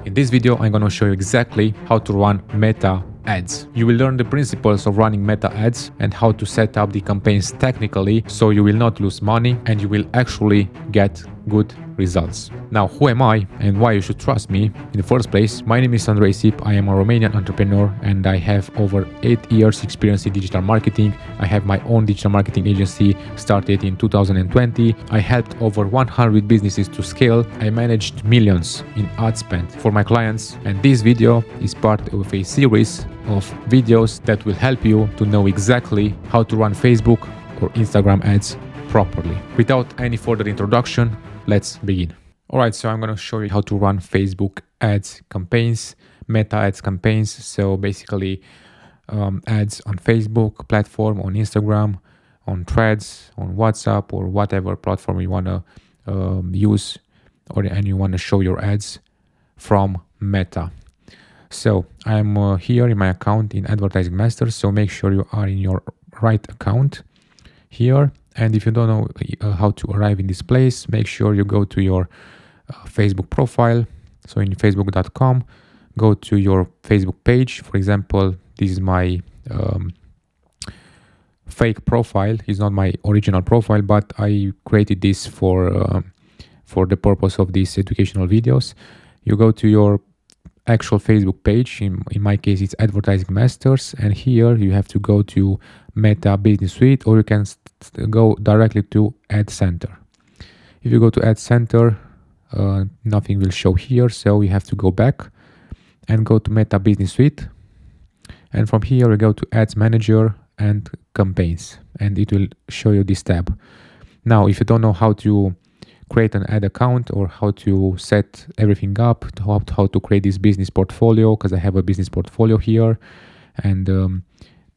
In this video, I'm gonna show you exactly how to run meta ads. You will learn the principles of running meta ads and how to set up the campaigns technically so you will not lose money and you will actually get good results. Now, who am I and why you should trust me? In the first place, my name is Andrei Isip. I am a Romanian entrepreneur and I have over 8 years experience in digital marketing. I have my own digital marketing agency started in 2020. I helped over 100 businesses to scale. I managed millions in ad spend for my clients, and this video is part of a series of videos that will help you to know exactly how to run Facebook or Instagram ads properly. Without any further introduction, let's begin. Alright, so I'm going to show you how to run Facebook ads campaigns, meta ads campaigns. So basically ads on Facebook platform, on Instagram, on Threads, on WhatsApp, or whatever platform you want to use, and you want to show your ads from Meta. So I'm here in my account in Advertising Master. So make sure you are in your right account here. And if you don't know how to arrive in this place, make sure you go to your Facebook profile. So in facebook.com, go to your Facebook page. For example, this is my fake profile. It's not my original profile, but I created this for the purpose of these educational videos. You go to your actual Facebook page. In my case, it's Advertising Masters, and here you have to go to Meta Business Suite, or you can go directly to Ad Center. If you go to Ad Center, nothing will show here, so you have to go back and go to Meta Business Suite, and from here we go to Ads Manager and Campaigns, and it will show you this tab. Now, if you don't know how to create an ad account or how to set everything up, how to create this business portfolio, because I have a business portfolio here, and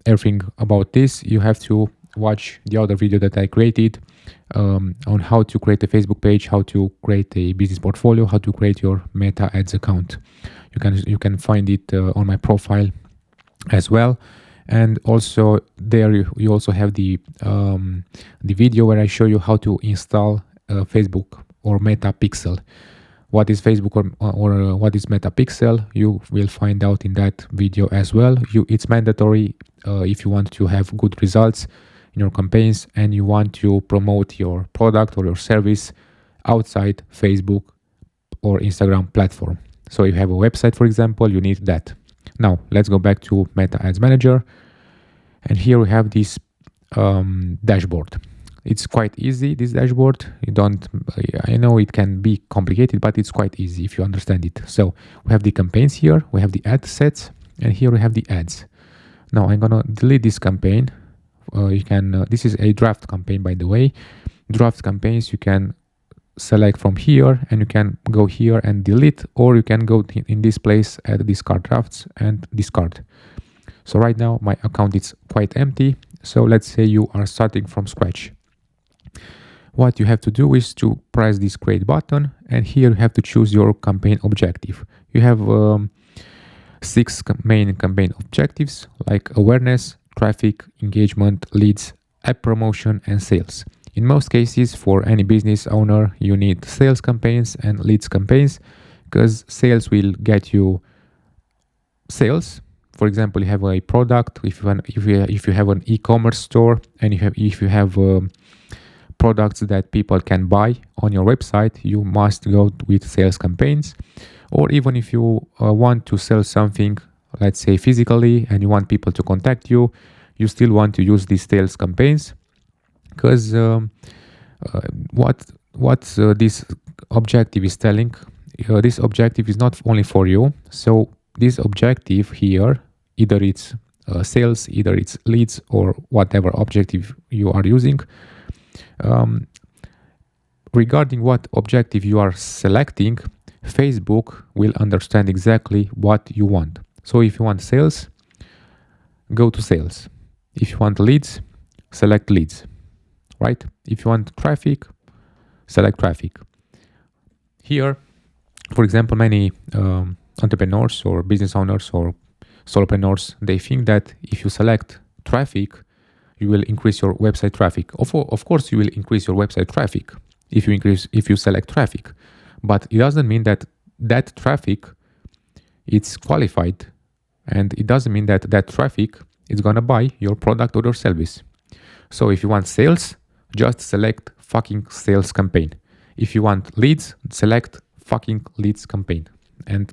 everything about this, you have to watch the other video that I created on how to create a Facebook page, how to create a business portfolio, how to create your Meta Ads account. You can find it on my profile as well. And also there you also have the video where I show you how to install Facebook or Meta Pixel. What is Facebook or what is Meta Pixel? You will find out in that video as well. It's mandatory if you want to have good results in your campaigns and you want to promote your product or your service outside Facebook or Instagram platform. So if you have a website, for example, you need that. Now let's go back to Meta Ads Manager, and here we have this dashboard. It's quite easy, this dashboard. I know it can be complicated, but it's quite easy if you understand it. So we have the campaigns here, we have the ad sets, and here we have the ads. Now I'm gonna delete this campaign. This is a draft campaign, by the way. Draft campaigns you can select from here, and you can go here and delete, or you can go in this place at discard drafts and discard. So right now my account is quite empty. So let's say you are starting from scratch. What you have to do is to press this create button, and here you have to choose your campaign objective. You have 6 main campaign objectives like awareness, traffic, engagement, leads, app promotion, and sales. In most cases, for any business owner, you need sales campaigns and leads campaigns, because sales will get you sales. For example, you have a product. If you have an e-commerce store, and if you have products that people can buy on your website, you must go with sales campaigns. Or even if you want to sell something, let's say physically, and you want people to contact you, you still want to use these sales campaigns, because what this objective is telling, this objective is not only for you. So this objective here, either it's sales, either it's leads, or whatever objective you are using, regarding what objective you are selecting, Facebook will understand exactly what you want. So if you want sales, go to sales. If you want leads, select leads, right? If you want traffic, select traffic. Here, for example, many entrepreneurs or business owners or solopreneurs, they think that if you select traffic, you will increase your website traffic. Of course, you will increase your website traffic if you select traffic, but it doesn't mean that traffic it's qualified, and it doesn't mean that that traffic is gonna buy your product or your service. So if you want sales, just select fucking sales campaign. If you want leads, select fucking leads campaign. And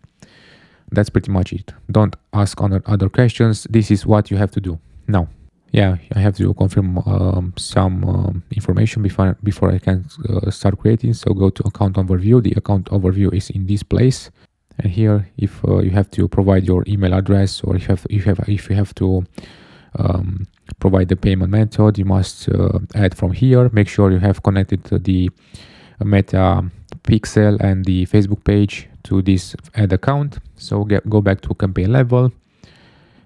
that's pretty much it. Don't ask other questions. This is what you have to do. Now, yeah, I have to confirm some information before I can start creating. So go to account overview. The account overview is in this place. And here, if you have to provide your email address, or if you have to provide the payment method, you must add from here. Make sure you have connected to the Meta pixel and the Facebook page to this ad account. So go back to campaign level,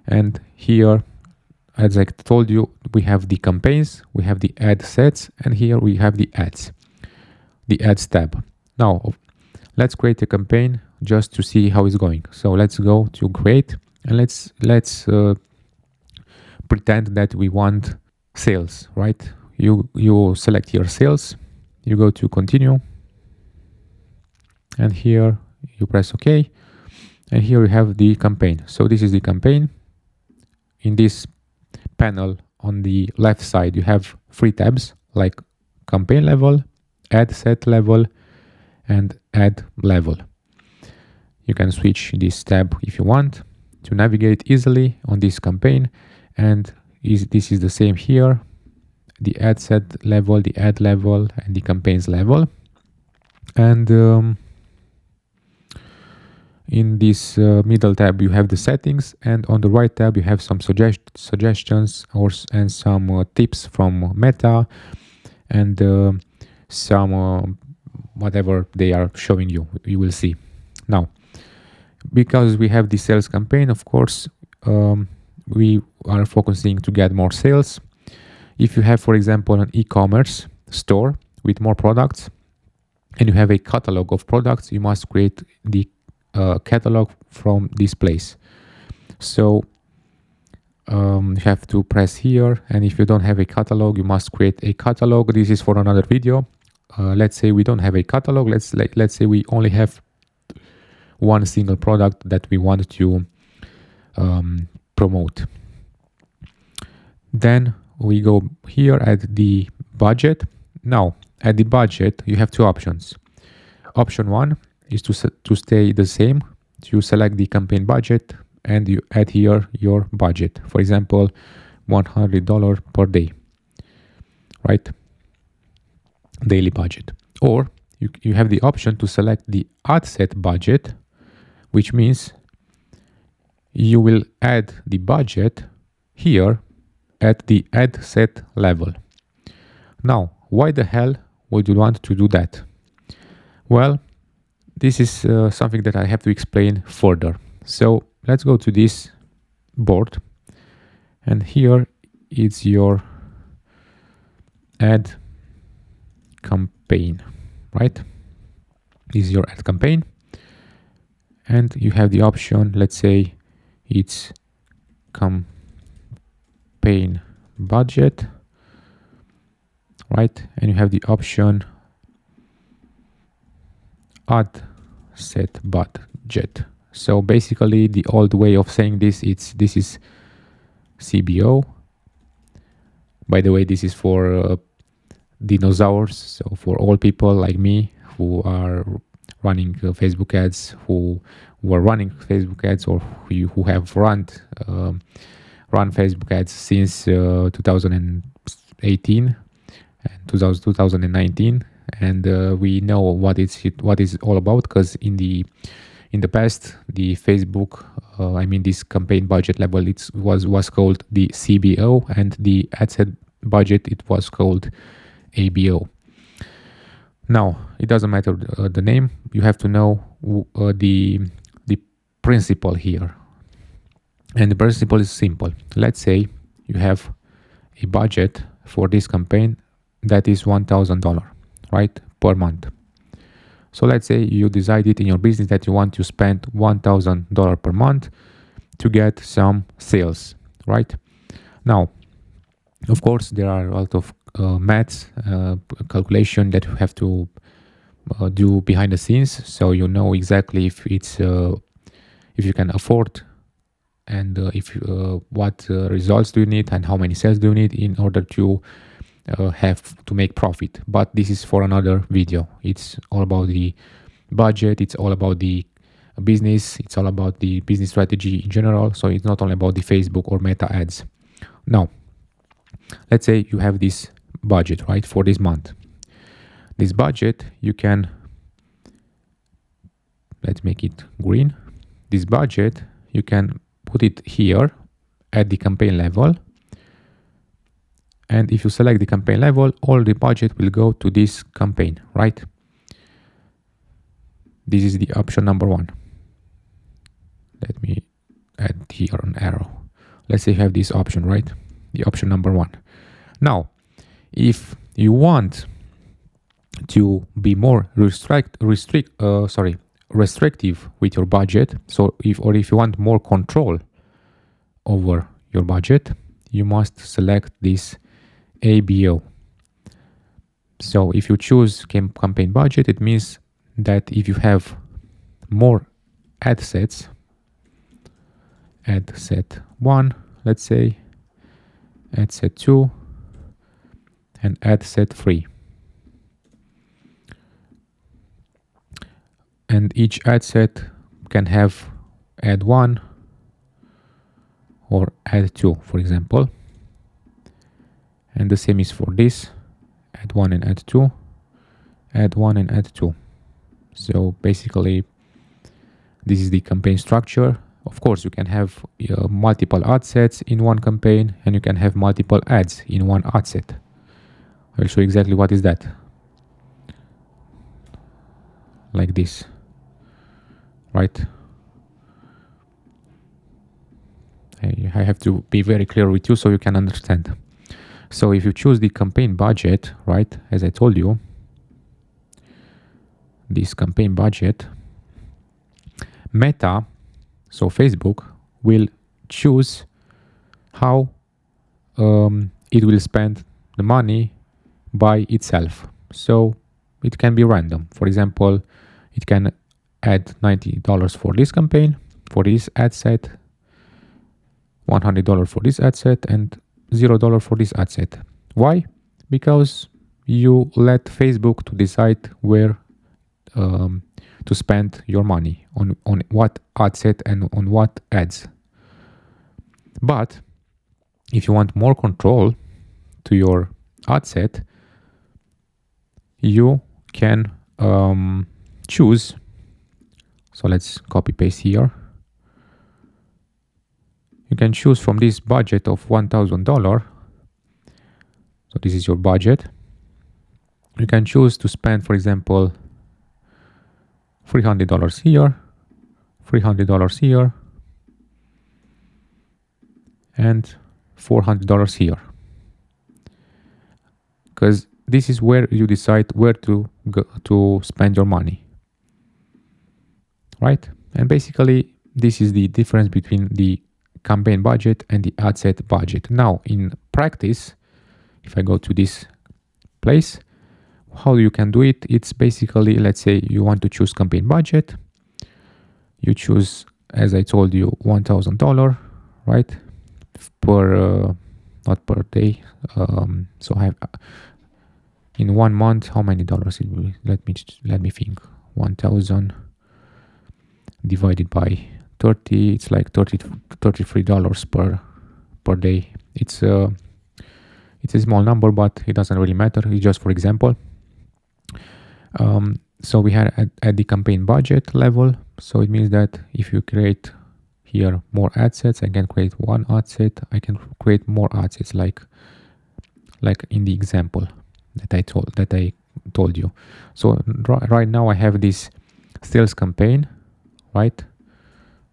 and here, as I told you, we have the campaigns, we have the ad sets, and here we have the ads, the ads tab. Now let's create a campaign just to see how it's going. So let's go to create, and let's pretend that we want sales, right? You select here sales, you go to continue, and here you press OK, and here you have the campaign. So this is the campaign. In this panel on the left side, you have 3 tabs like campaign level, ad set level, and ad level. You can switch this tab if you want to navigate easily on this campaign, and this is the same here, the ad set level, the ad level, and the campaigns level. And in this middle tab you have the settings, and on the right tab you have some suggestions and some tips from Meta, and some whatever they are showing you, you will see. Now, because we have the sales campaign, of course, we are focusing to get more sales. If you have, for example, an e-commerce store with more products, and you have a catalog of products, you must create the catalog from this place. So you have to press here, and if you don't have a catalog, you must create a catalog. This is for another video. Let's say we don't have a catalog. Let's say we only have one single product that we want to promote. Then we go here at the budget. Now at the budget you have 2 options. Option 1 is to stay the same. You select the campaign budget and you add here your budget. For example, $100 per day, right? Daily budget. Or you have the option to select the ad set budget, which means you will add the budget here at the ad set level. Now, why the hell would you want to do that? Well, this is something that I have to explain further. So let's go to this board, and here is your ad campaign, right? This is your ad campaign, and you have the option, let's say it's campaign budget, right? And you have the option ad set budget. So basically the old way of saying this is CBO. By the way, this is for dinosaurs, so for all people like me who are running Facebook ads, who were running Facebook ads, or who have run Facebook ads since 2018 and 2019, and we know what is all about, because in the past the Facebook this campaign budget level was called the CBO, and the ad set budget it was called ABO. Now it doesn't matter the name, you have to know the principle here, and the principle is simple. Let's say you have a budget for this campaign that is $1,000, right, per month. So let's say you decided in your business that you want to spend $1,000 per month to get some sales, right? Now, of course, there are a lot of maths, calculation that you have to do behind the scenes, so you know exactly if if you can afford, and if what results do you need and how many sales do you need in order to have to make profit. But this is for another video. It's all about the budget, it's all about the business, it's all about the business strategy in general. So it's not only about the Facebook or Meta ads. Now, let's say you have this budget, right, for this month. This budget, you can, let's make it green. This budget, you can put it here at the campaign level. And if you select the campaign level, all the budget will go to this campaign, right? This is the option number 1. Let me add here an arrow. Let's say you have this option, right? The option number 1. Now, if you want to be more restrictive with your budget, so if you want more control over your budget, you must select this ABO. So if you choose campaign budget, it means that if you have more ad sets, ad set 1, let's say, ad set 2, and ad set 3. And each ad set can have ad 1 or ad 2, for example. And the same is for this, ad 1 and ad 2, ad 1 and ad 2. So basically, this is the campaign structure. Of course, you can have multiple ad sets in one campaign, and you can have multiple ads in one ad set. I'll show you exactly what is that. Like this, right? I have to be very clear with you so you can understand. So if you choose the campaign budget, right, as I told you, this campaign budget, Meta, so Facebook, will choose how it will spend the money by itself. So it can be random. For example, it can add $90 for this campaign, for this ad set, $100 for this ad set, and $0 for this ad set. Why? Because you let Facebook to decide where to spend your money, on what ad set and on what ads. But if you want more control to your ad set, you can choose. So let's copy paste here. You can choose from this budget of $1,000. So this is your budget. You can choose to spend, for example, $300 here, $300 here, and $400 here. Because this is where you decide where to go to spend your money, right? And basically, this is the difference between the campaign budget and the ad set budget. Now, in practice, if I go to this place, how you can do it? It's basically, let's say you want to choose campaign budget. You choose, as I told you, $1,000, right? Per, not per day. So I have, in 1 month, how many dollars it will be? Let me think. 1,000 divided by 30, it's like $33 per day. It's a small number, but it doesn't really matter. It's just for example. So we had at the campaign budget level. So it means that if you create here more ad sets, I can create one ad set. I can create more ad sets, like in the example that I told you. So right now I have this sales campaign, right?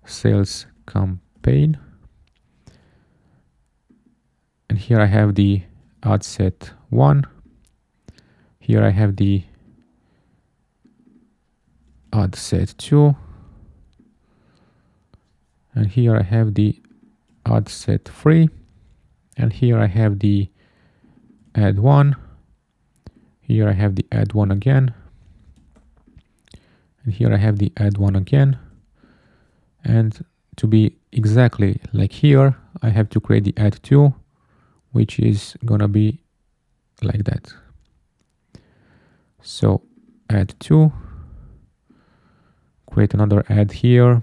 Sales campaign, and here I have the ad set 1. Here I have the ad set 2, and here I have the ad set 3, and here I have the ad 1. Here I have the ad 1 again, and here I have the ad 1 again, And to be exactly like here, I have to create the ad to, which is gonna be like that. So add to, create another ad here,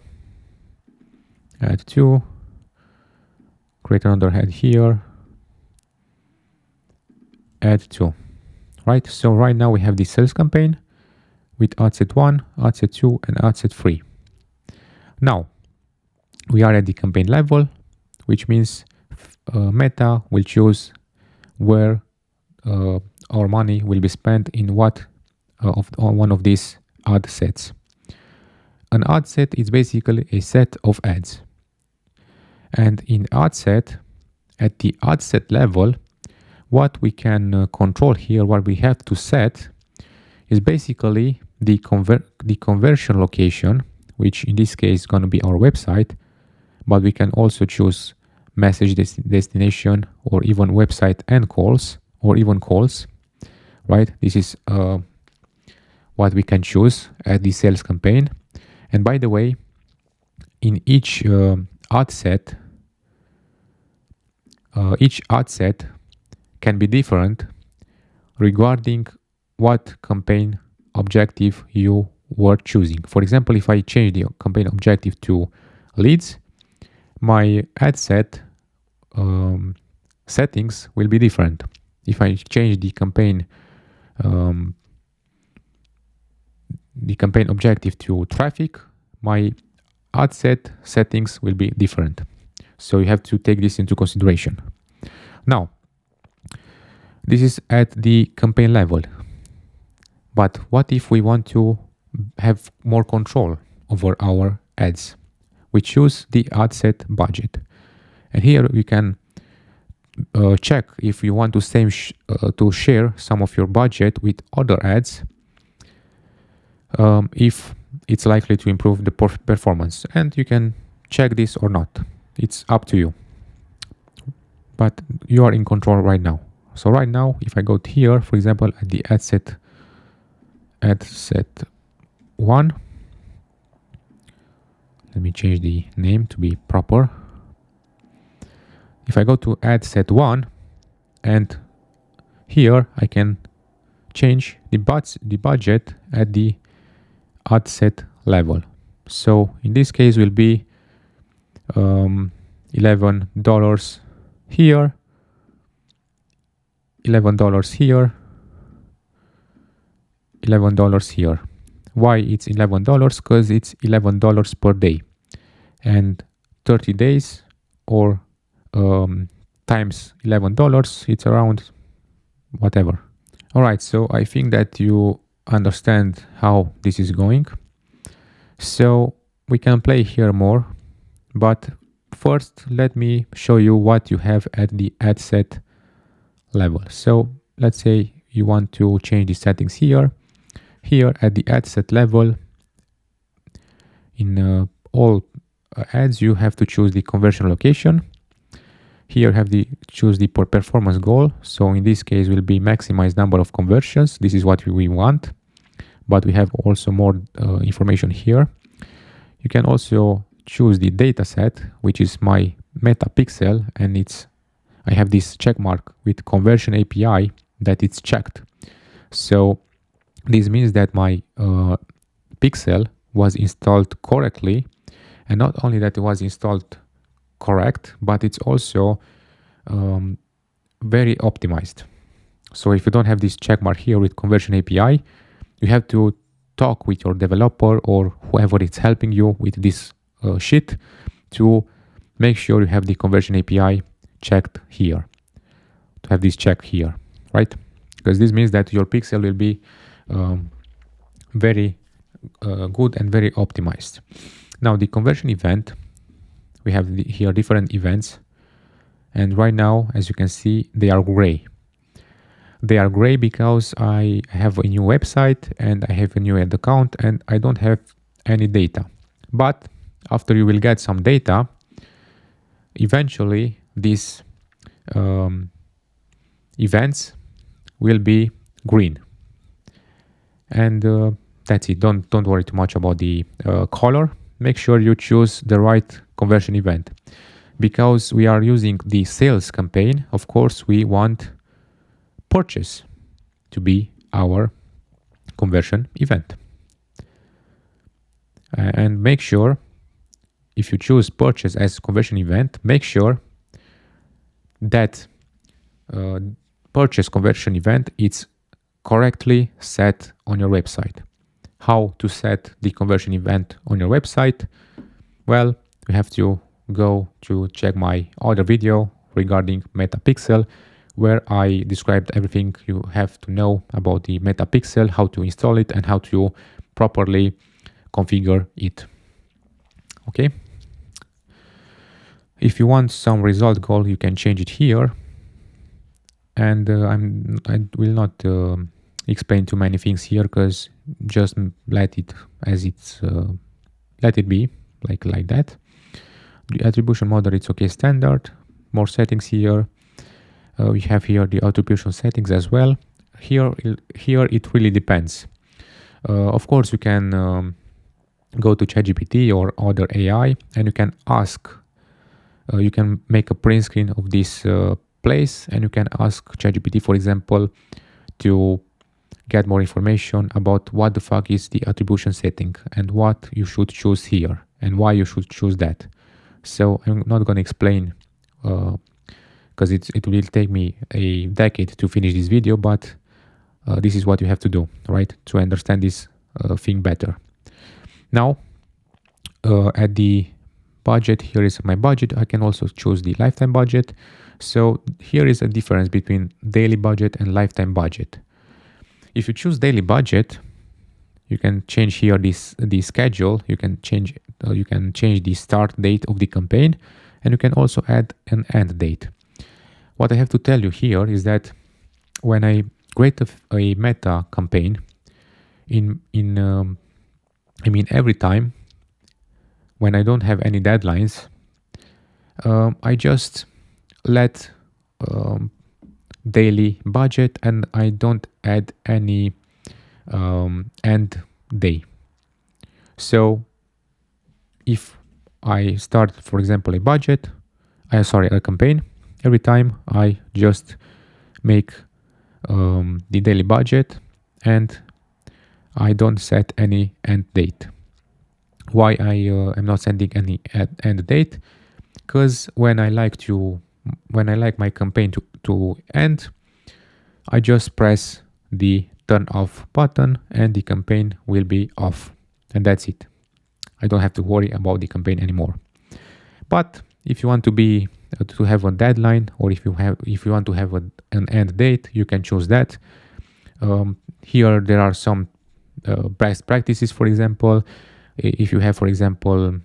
add to, create another ad here, add to, right? So right now we have the sales campaign with ad set 1, ad set 2, and ad set 3. Now we are at the campaign level, which means Meta will choose where our money will be spent in what on one of these ad sets. An ad set is basically a set of ads. And in ad set, at the ad set level, what we can control here, what we have to set, is basically the conversion location, which in this case is going to be our website, but we can also choose message destination or even website and calls, or even calls, right? This is what we can choose at the sales campaign. And by the way, in each ad set can be different regarding what campaign objective you were choosing. For example, if I change the campaign objective to leads, my ad set settings will be different. If I change the campaign objective to traffic, my ad set settings will be different. So you have to take this into consideration. Now, this is at the campaign level. But what if we want to have more control over our ads? We choose the ad set budget. And here we can check if you want to share some of your budget with other ads, if it's likely to improve the performance. And you can check this or not. It's up to you. But you are in control right now. So right now, if I go to here, for example, at the ad set 1, let me change the name to be proper. If I go to ad set 1, and here I can change the budget at the ad set level. So in this case will be $11 here, $11 here, $11 here. Why it's $11? Because it's $11 per day, and 30 days or times $11, it's around whatever. All right, so I think that you understand how this is going. So we can play here more, but first let me show you what you have at the ad set level. So let's say you want to change the settings here. Here at the ad set level, in all ads, you have to choose the conversion location. Here have the choose the performance goal. So in this case will be maximize number of conversions. This is what we want, but we have also more information here. You can also choose the data set, which is my meta pixel, and I have this check mark with conversion API that it's checked. So this means that my pixel was installed correctly, and not only that it was installed correct, but it's also very optimized. So if you don't have this check mark here with conversion API, you have to talk with your developer or whoever is helping you with this sheet to make sure you have the conversion API checked here, to have this check here, right? Because this means that your pixel will be very good and very optimized. Now the conversion event, we have here different events, and right now, as you can see, they are gray. They are gray because I have a new website and I have a new ad account and I don't have any data. But after you will get some data, eventually these events will be green. And that's it. Don't worry too much about the color. make sure you choose the right conversion event. Because we are using the sales campaign, of course, we want purchase to be our conversion event. And make sure, if you choose purchase as conversion event, make sure that purchase conversion event is correctly set on your website. How to set the conversion event on your website? Well, you have to go to check my other video regarding Metapixel, where I described everything you have to know about the Metapixel, how to install it, and how to properly configure it. Okay. If you want some result goal, you can change it here. And I will not explain too many things here, because just let it as it's let it be like that. The attribution model, it's okay, standard. More settings here. We have here the attribution settings as well. Here it really depends. Of course, you can go to ChatGPT or other AI, and you can ask. You can make a print screen of this place, and you can ask ChatGPT, for example, to get more information about what the fuck is the attribution setting and what you should choose here and why you should choose that. So I'm not going to explain because it will take me a decade to finish this video, but this is what you have to do, right, to understand this thing better. Now, at the budget, here is my budget. I can also choose the lifetime budget. So here is a difference between daily budget and lifetime budget. If you choose daily budget, you can change here the schedule. You can change the start date of the campaign, and you can also add an end date. What I have to tell you here is that when I create a meta campaign, every time when I don't have any deadlines, I just let daily budget, and I don't add any end day. So if I start, for example, a campaign, every time I just make the daily budget, and I don't set any end date. Why I am not sending any end date? Because when I like my campaign to end, I just press the turn off button and the campaign will be off, and that's it. I don't have to worry about the campaign anymore. But if you want to have a deadline, or if you want to have an end date, you can choose that. Here there are some best practices. For example, if you have, for example,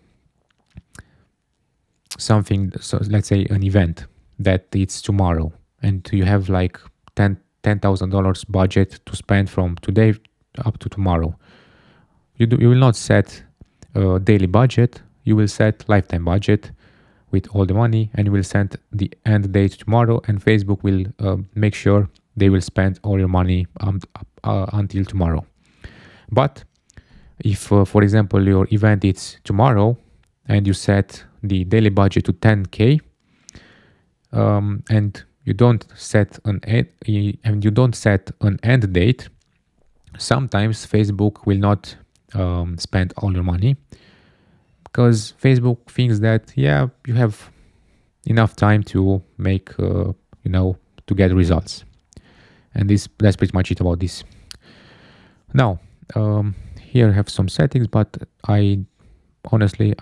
something, so let's say an event that it's tomorrow, and you have like $10,000 budget to spend from today up to tomorrow, you will not set a daily budget. You will set lifetime budget with all the money, and you will set the end date tomorrow, and Facebook will make sure they will spend all your money until tomorrow. But if, for example, your event is tomorrow and you set the daily budget to 10K, and you don't set an end date, sometimes Facebook will not spend all your money, because Facebook thinks that you have enough time to make to get results, and that's pretty much it about this. Now, here I have some settings, but I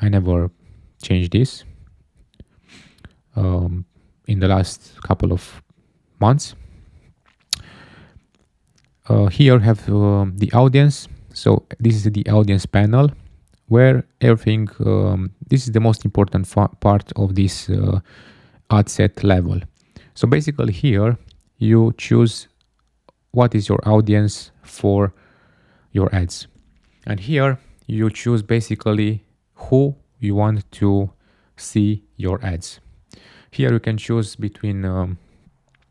never changed this in the last couple of months. Here I have the audience. So this is the audience panel, where everything, this is the most important part of this ad set level. So basically here you choose what is your audience for your ads. And here you choose basically who you want to see your ads. Here you can choose between,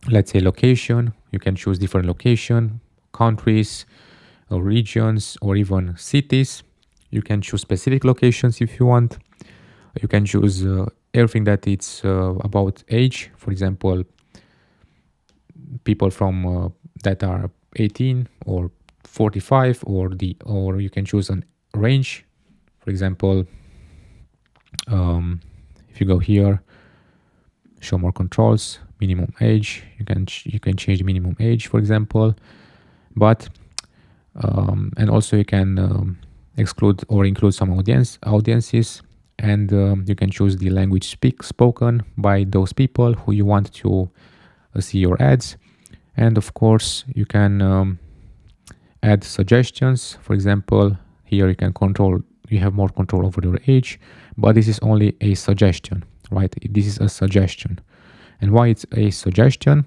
let's say, location. You can choose different location, countries, or regions, or even cities. You can choose specific locations if you want. You can choose everything that it's about age. For example, people from that are 18 or 45, or you can choose a range. For example, if you go here, show more controls, minimum age, you can change the minimum age, for example. But and also you can exclude or include some audiences, and you can choose the language spoken by those people who you want to see your ads. And of course you can add suggestions. For example, here you have more control over your age, but this is only a suggestion, right? This is a suggestion. And why it's a suggestion?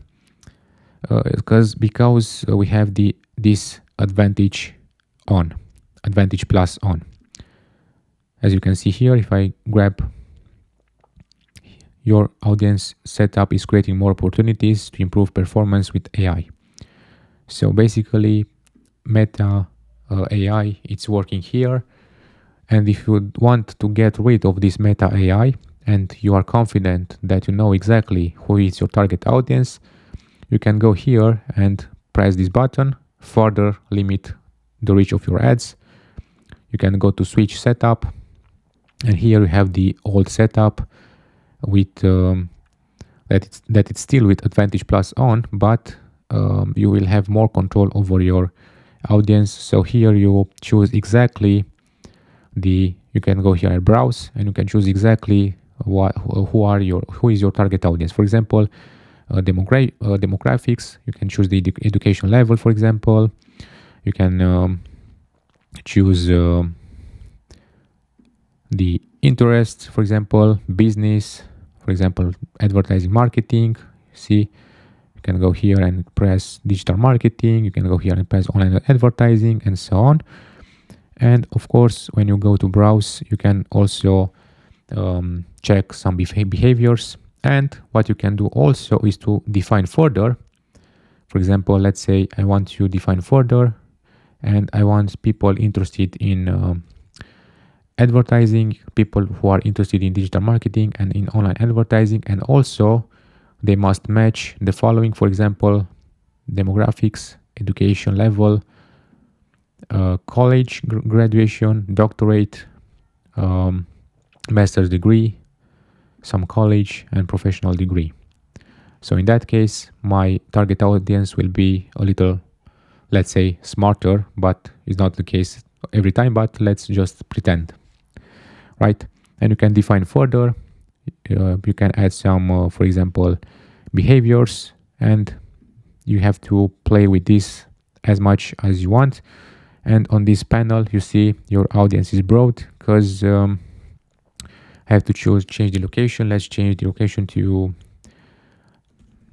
Because we have this advantage plus on. As you can see here, if I grab, your audience setup is creating more opportunities to improve performance with AI. So basically, Meta AI, it's working here. And if you want to get rid of this Meta AI and you are confident that you know exactly who is your target audience, you can go here and press this button, further limit the reach of your ads. You can go to switch setup, and here you have the old setup with that it's still with advantage plus on, but you will have more control over your audience. So here you choose exactly you can go here and browse, and you can choose exactly who is your target audience. For example, demographics, you can choose the education level, for example. You can choose the interest, for example, business, for example, advertising marketing. See, you can go here and press digital marketing. You can go here and press online advertising, and so on. And of course, when you go to browse, you can also check some behaviors. And what you can do also is to define further. For example, let's say I want to define further, and I want people interested in advertising, people who are interested in digital marketing and in online advertising, and also they must match the following. For example, demographics, education level, college graduation, doctorate, master's degree, some college, and professional degree. So in that case, my target audience will be a little, let's say, smarter, but it's not the case every time, but let's just pretend, right? And you can define further. You can add some, for example, behaviors, and you have to play with this as much as you want. And on this panel, you see your audience is broad, because I have to change the location. Let's change the location to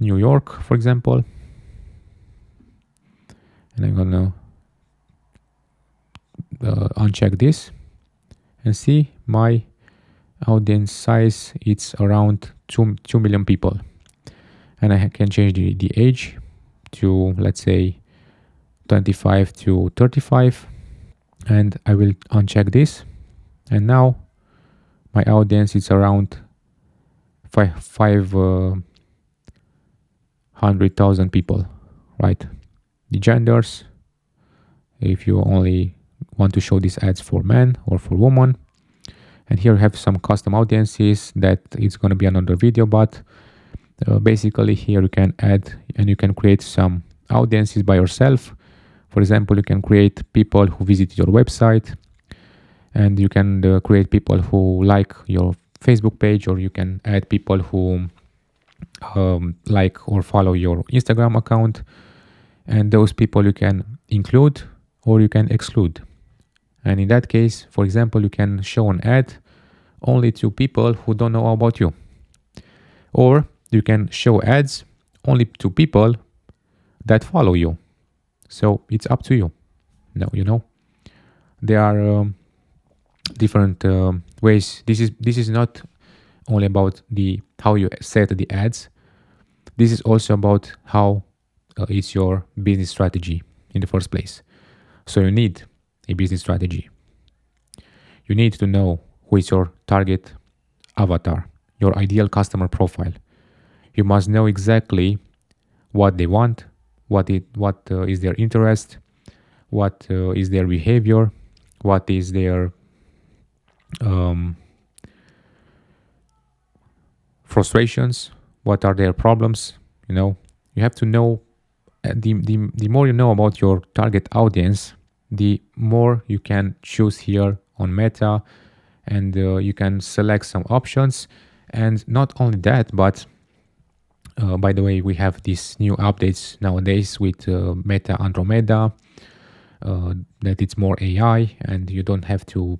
New York, for example. And I'm gonna uncheck this and see my audience size. It's around 2 million people. And I can change the age to, let's say, 25 to 35. And I will uncheck this. And now my audience is around 500,000 people, right? The genders, if you only want to show these ads for men or for women. And here I have some custom audiences that it's going to be another video, but basically here you can add and you can create some audiences by yourself. For example, you can create people who visit your website, and you can create people who like your Facebook page, or you can add people who like or follow your Instagram account. And those people you can include or you can exclude. And in that case, for example, you can show an ad only to people who don't know about you. Or you can show ads only to people that follow you. So it's up to you. Now, there are different ways. This is not only about how you set the ads. This is also about how it's your business strategy in the first place. So you need a business strategy. You need to know who is your target avatar, your ideal customer profile. You must know exactly what they want, what is their interest, what is their behavior, what is their frustrations, what are their problems. You have to know. The more you know about your target audience, the more you can choose here on Meta, and you can select some options. And not only that, but by the way, we have these new updates nowadays with Meta Andromeda, that it's more AI, and you don't have to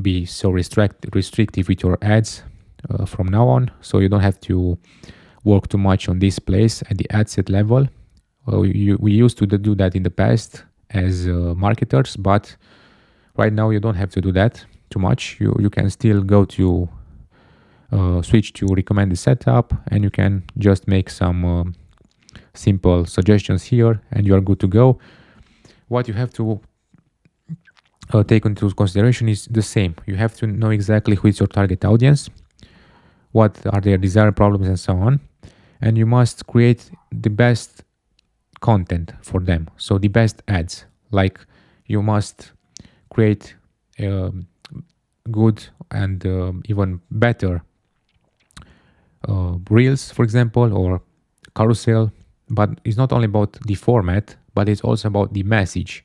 be so restrictive with your ads from now on. So you don't have to work too much on displays at the ad set level. We used to do that in the past as marketers, but right now you don't have to do that too much. You can still go to switch to recommended setup, and you can just make some simple suggestions here, and you are good to go. What you have to take into consideration is the same. You have to know exactly who is your target audience, what are their desired problems, and so on. And you must create the best content for them. So the best ads, like you must create good and even better reels, for example, or carousel. But it's not only about the format, but it's also about the message.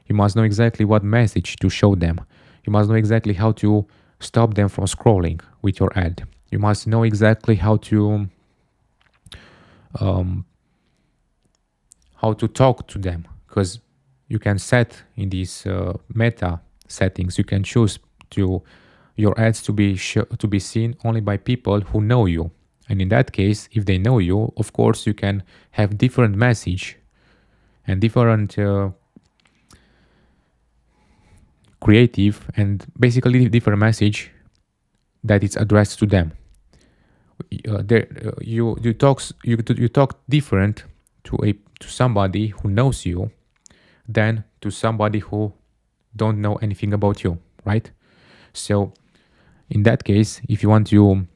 You must know exactly what message to show them. You must know exactly how to stop them from scrolling with your ad. You must know exactly how to talk to them, because you can set in these meta settings, you can choose to your ads to be seen only by people who know you. And in that case, if they know you, of course, you can have different message and different creative and basically different message that is addressed to them. You talk different to somebody who knows you than to somebody who don't know anything about you, right? So in that case, if you want to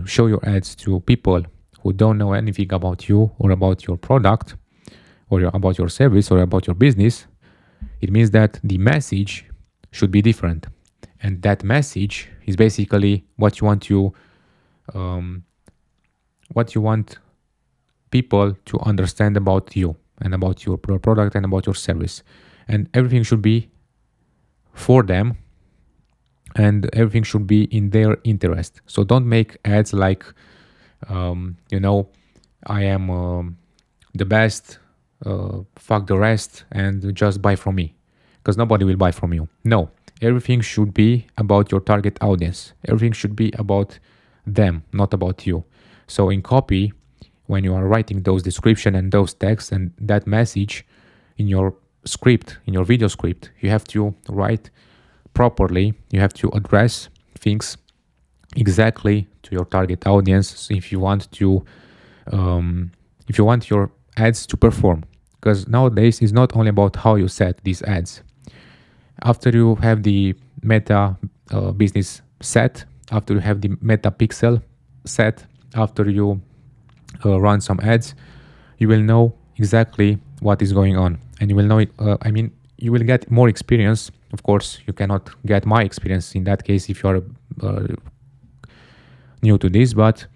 show your ads to people who don't know anything about you or about your product or about your service or about your business, it means that the message should be different. And that message is basically what you want people to understand about you and about your product and about your service. And everything should be for them, and everything should be in their interest. So don't make ads like, I am the best, fuck the rest, and just buy from me, because nobody will buy from you. No, everything should be about your target audience. Everything should be about them, not about you. So in copy, when you are writing those description and those texts and that message in your script, in your video script, you have to write properly. You have to address things exactly to your target audience. So if you want your ads to perform, because nowadays it's not only about how you set these ads. After you have the meta business set, after you have the meta pixel set, after you run some ads, you will know exactly what is going on, and you will know it. You will get more experience. Of course, you cannot get my experience in that case if you are new to this, but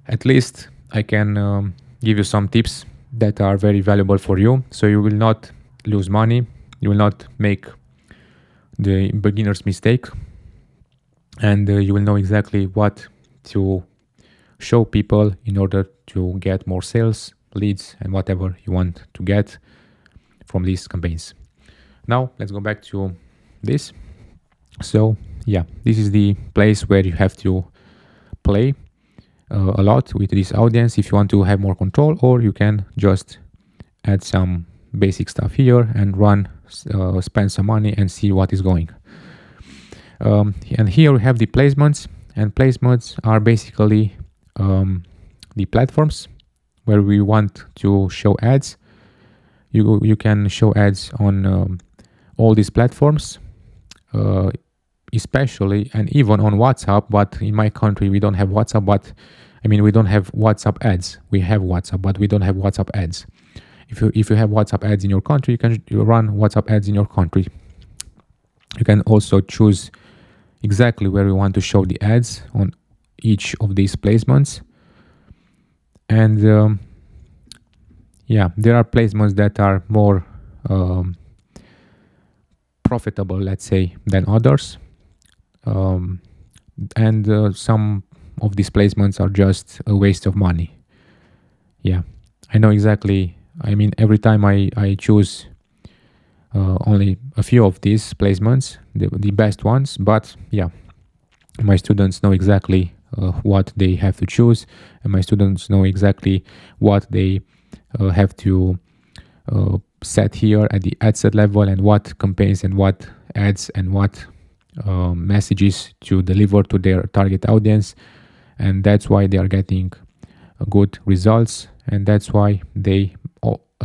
at least I can give you some tips that are very valuable for you, so you will not lose money, you will not make the beginner's mistake, and you will know exactly what to show people in order to get more sales, leads, and whatever you want to get from these campaigns. Now let's go back to this. So yeah, this is the place where you have to play a lot with this audience if you want to have more control, or you can just add some basic stuff here and spend some money and see what is going. And here we have the placements, and placements are basically the platforms where we want to show ads. You can show ads on all these platforms. especially, and even on WhatsApp, but in my country we don't have WhatsApp, but we don't have WhatsApp ads. We have WhatsApp, but we don't have WhatsApp ads. If you have WhatsApp ads in your country, you can run WhatsApp ads in your country. You can also choose exactly where you want to show the ads on each of these placements. And there are placements that are more profitable, let's say, than others. And some of these placements are just a waste of money. Yeah, I know exactly. Every time I choose only a few of these placements, the best ones, but yeah, my students know exactly what they have to choose, and my students know exactly what they have to set here at the ad set level, and what campaigns and what ads and what messages to deliver to their target audience. And that's why they are getting good results, and that's why they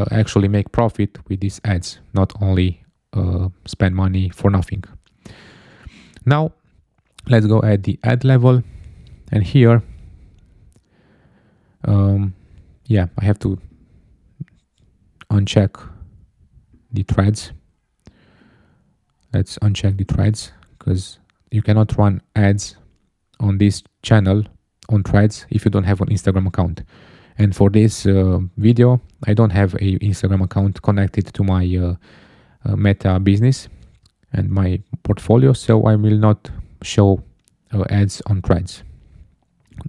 actually make profit with these ads, not only spend money for nothing. Now let's go at the ad level, and here I have to uncheck the threads. Let's uncheck the threads, because you cannot run ads on this channel on threads if you don't have an Instagram account. And for this video, I don't have a Instagram account connected to my Meta business and my portfolio, so I will not show ads on threads.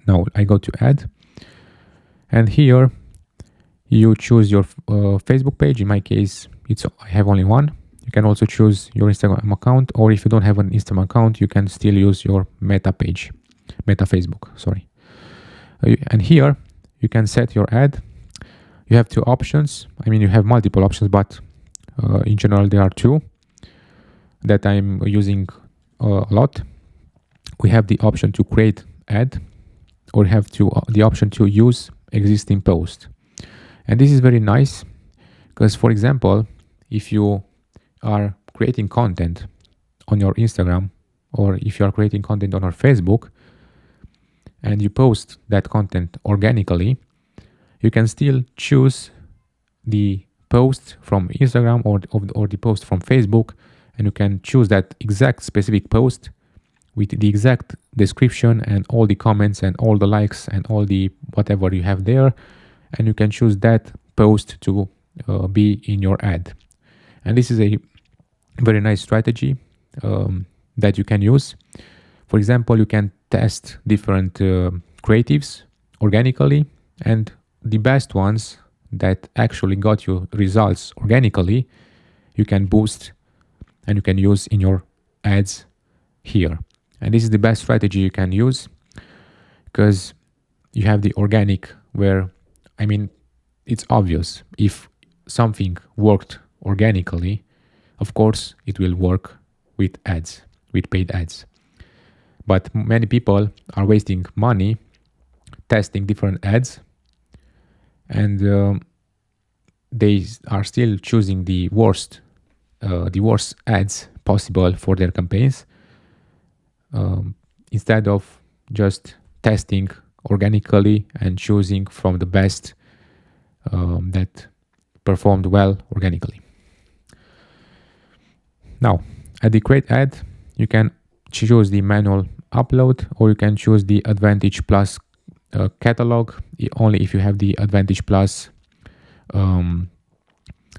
Now I go to ad, and here you choose your Facebook page. In my case, I have only one. You can also choose your Instagram account, or if you don't have an Instagram account, you can still use your Meta page, Meta Facebook, sorry. And here you can set your ad. You have two options. You have multiple options, but in general there are two that I'm using a lot. We have the option to create ad, or have the option to use existing post. And this is very nice, because, for example, if you are creating content on your Instagram, or if you are creating content on our Facebook, and you post that content organically, you can still choose the post from Instagram or the post from Facebook, and you can choose that exact specific post with the exact description and all the comments and all the likes and all the whatever you have there, and you can choose that post to be in your ad. And this is a very nice strategy that you can use. For example, you can test different creatives organically, and the best ones that actually got you results organically, you can boost and you can use in your ads here. And this is the best strategy you can use, because you have the organic, where it's obvious if something worked organically, of course it will work with ads, with paid ads. But many people are wasting money testing different ads, and they are still choosing the worst ads possible for their campaigns, instead of just testing organically and choosing from the best that performed well organically. Now, at the create ad, you can choose the manual upload, or you can choose the Advantage Plus catalog, only if you have the Advantage Plus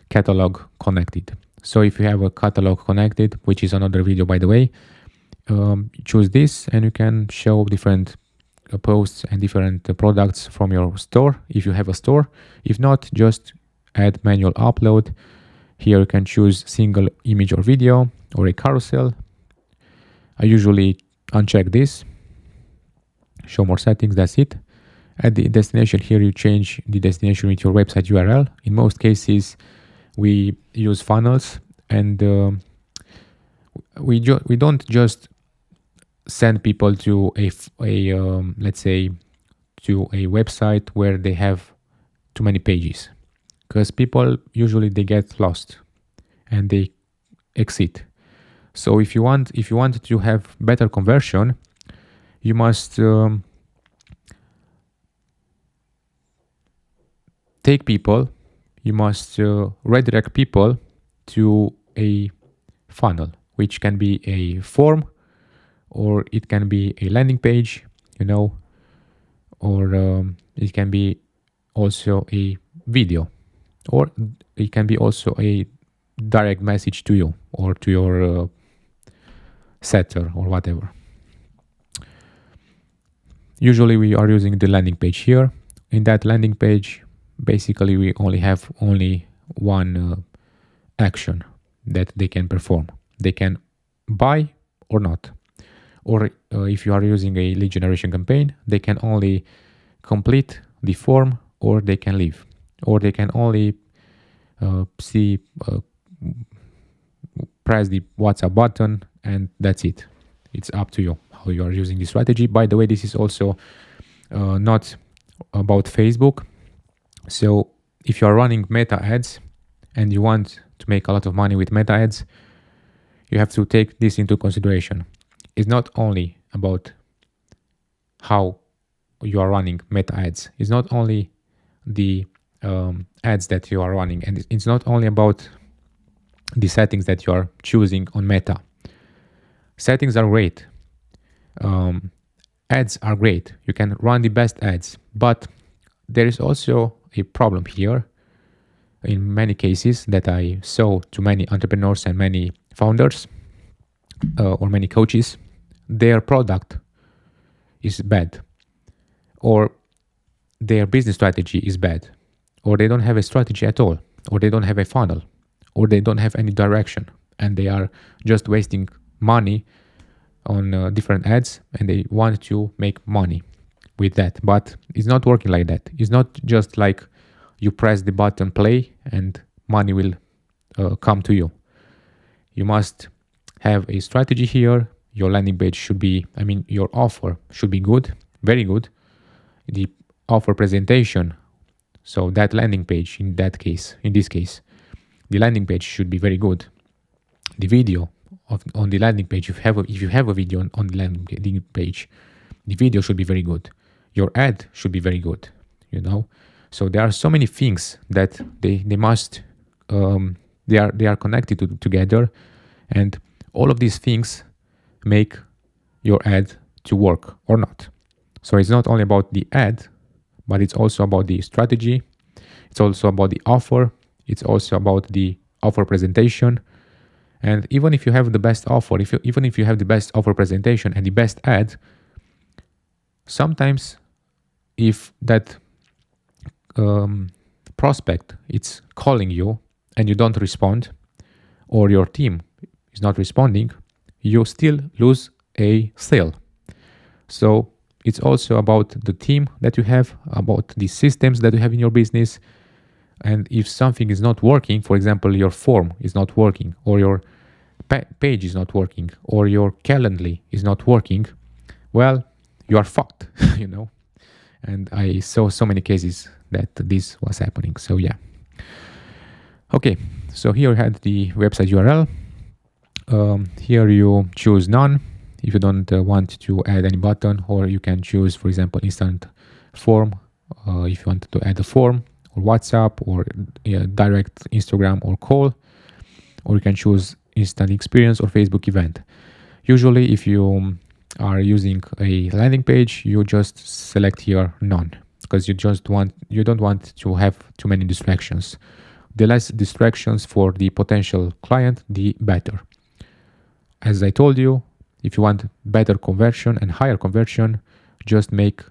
catalog connected. So if you have a catalog connected, which is another video by the way, choose this, and you can show different posts and different products from your store if you have a store. If not, just add manual upload. Here you can choose single image or video, or a carousel. I usually uncheck this, show more settings, that's it. At the destination, here you change the destination with your website URL. In most cases we use funnels, and we don't just send people to let's say to a website where they have too many pages, because people usually they get lost and they exit. So if you want to have better conversion, you must take people, you must redirect people to a funnel, which can be a form, or it can be a landing page, or it can be also a video, or it can be also a direct message to you or to your setter or whatever. Usually we are using the landing page here. In that landing page, basically we have only one action that they can perform. They can buy or not. Or if you are using a lead generation campaign, they can only complete the form, or they can leave, or they can only press the WhatsApp button, and that's it. It's up to you how you are using this strategy. By the way, this is also not about Facebook. So if you are running meta ads and you want to make a lot of money with meta ads, you have to take this into consideration. It's not only about how you are running meta ads. It's not only the ads that you are running, and it's not only about the settings that you are choosing on meta. Settings are great. Ads are great. You can run the best ads, but there is also a problem here in many cases that I saw to many entrepreneurs and many founders or many coaches. Their product is bad, or their business strategy is bad, or they don't have a strategy at all, or they don't have a funnel, or they don't have any direction, and they are just wasting money on different ads, and they want to make money with that. But it's not working like that. It's not just like you press the button play and money will come to you. You must have a strategy here. Your landing page should be, your offer should be good, very good. The offer presentation, so that landing page in this case, the landing page should be very good. The video on the landing page, if you have a video on the landing page, the video should be very good. Your ad should be very good, So there are so many things that they must they are connected together, and all of these things make your ad to work or not. So it's not only about the ad, but it's also about the strategy. It's also about the offer. It's also about the offer presentation. And even if you have the best offer, even if you have the best offer presentation and the best ad, sometimes if that prospect it's calling you and you don't respond, or your team is not responding, you still lose a sale. So it's also about the team that you have, about the systems that you have in your business. And if something is not working, for example, your form is not working, or your page is not working, or your Calendly is not working, well, you are fucked, And I saw so many cases that this was happening. So yeah. Okay, so here I had the website URL. Here you choose none if you don't want to add any button, or you can choose, for example, instant form if you want to add a form, or WhatsApp, or direct Instagram or call, or you can choose instant experience or Facebook event. Usually if you are using a landing page, you just select here none, because you don't want to have too many distractions. The less distractions for the potential client, the better. As I told you, if you want better conversion and higher conversion, just make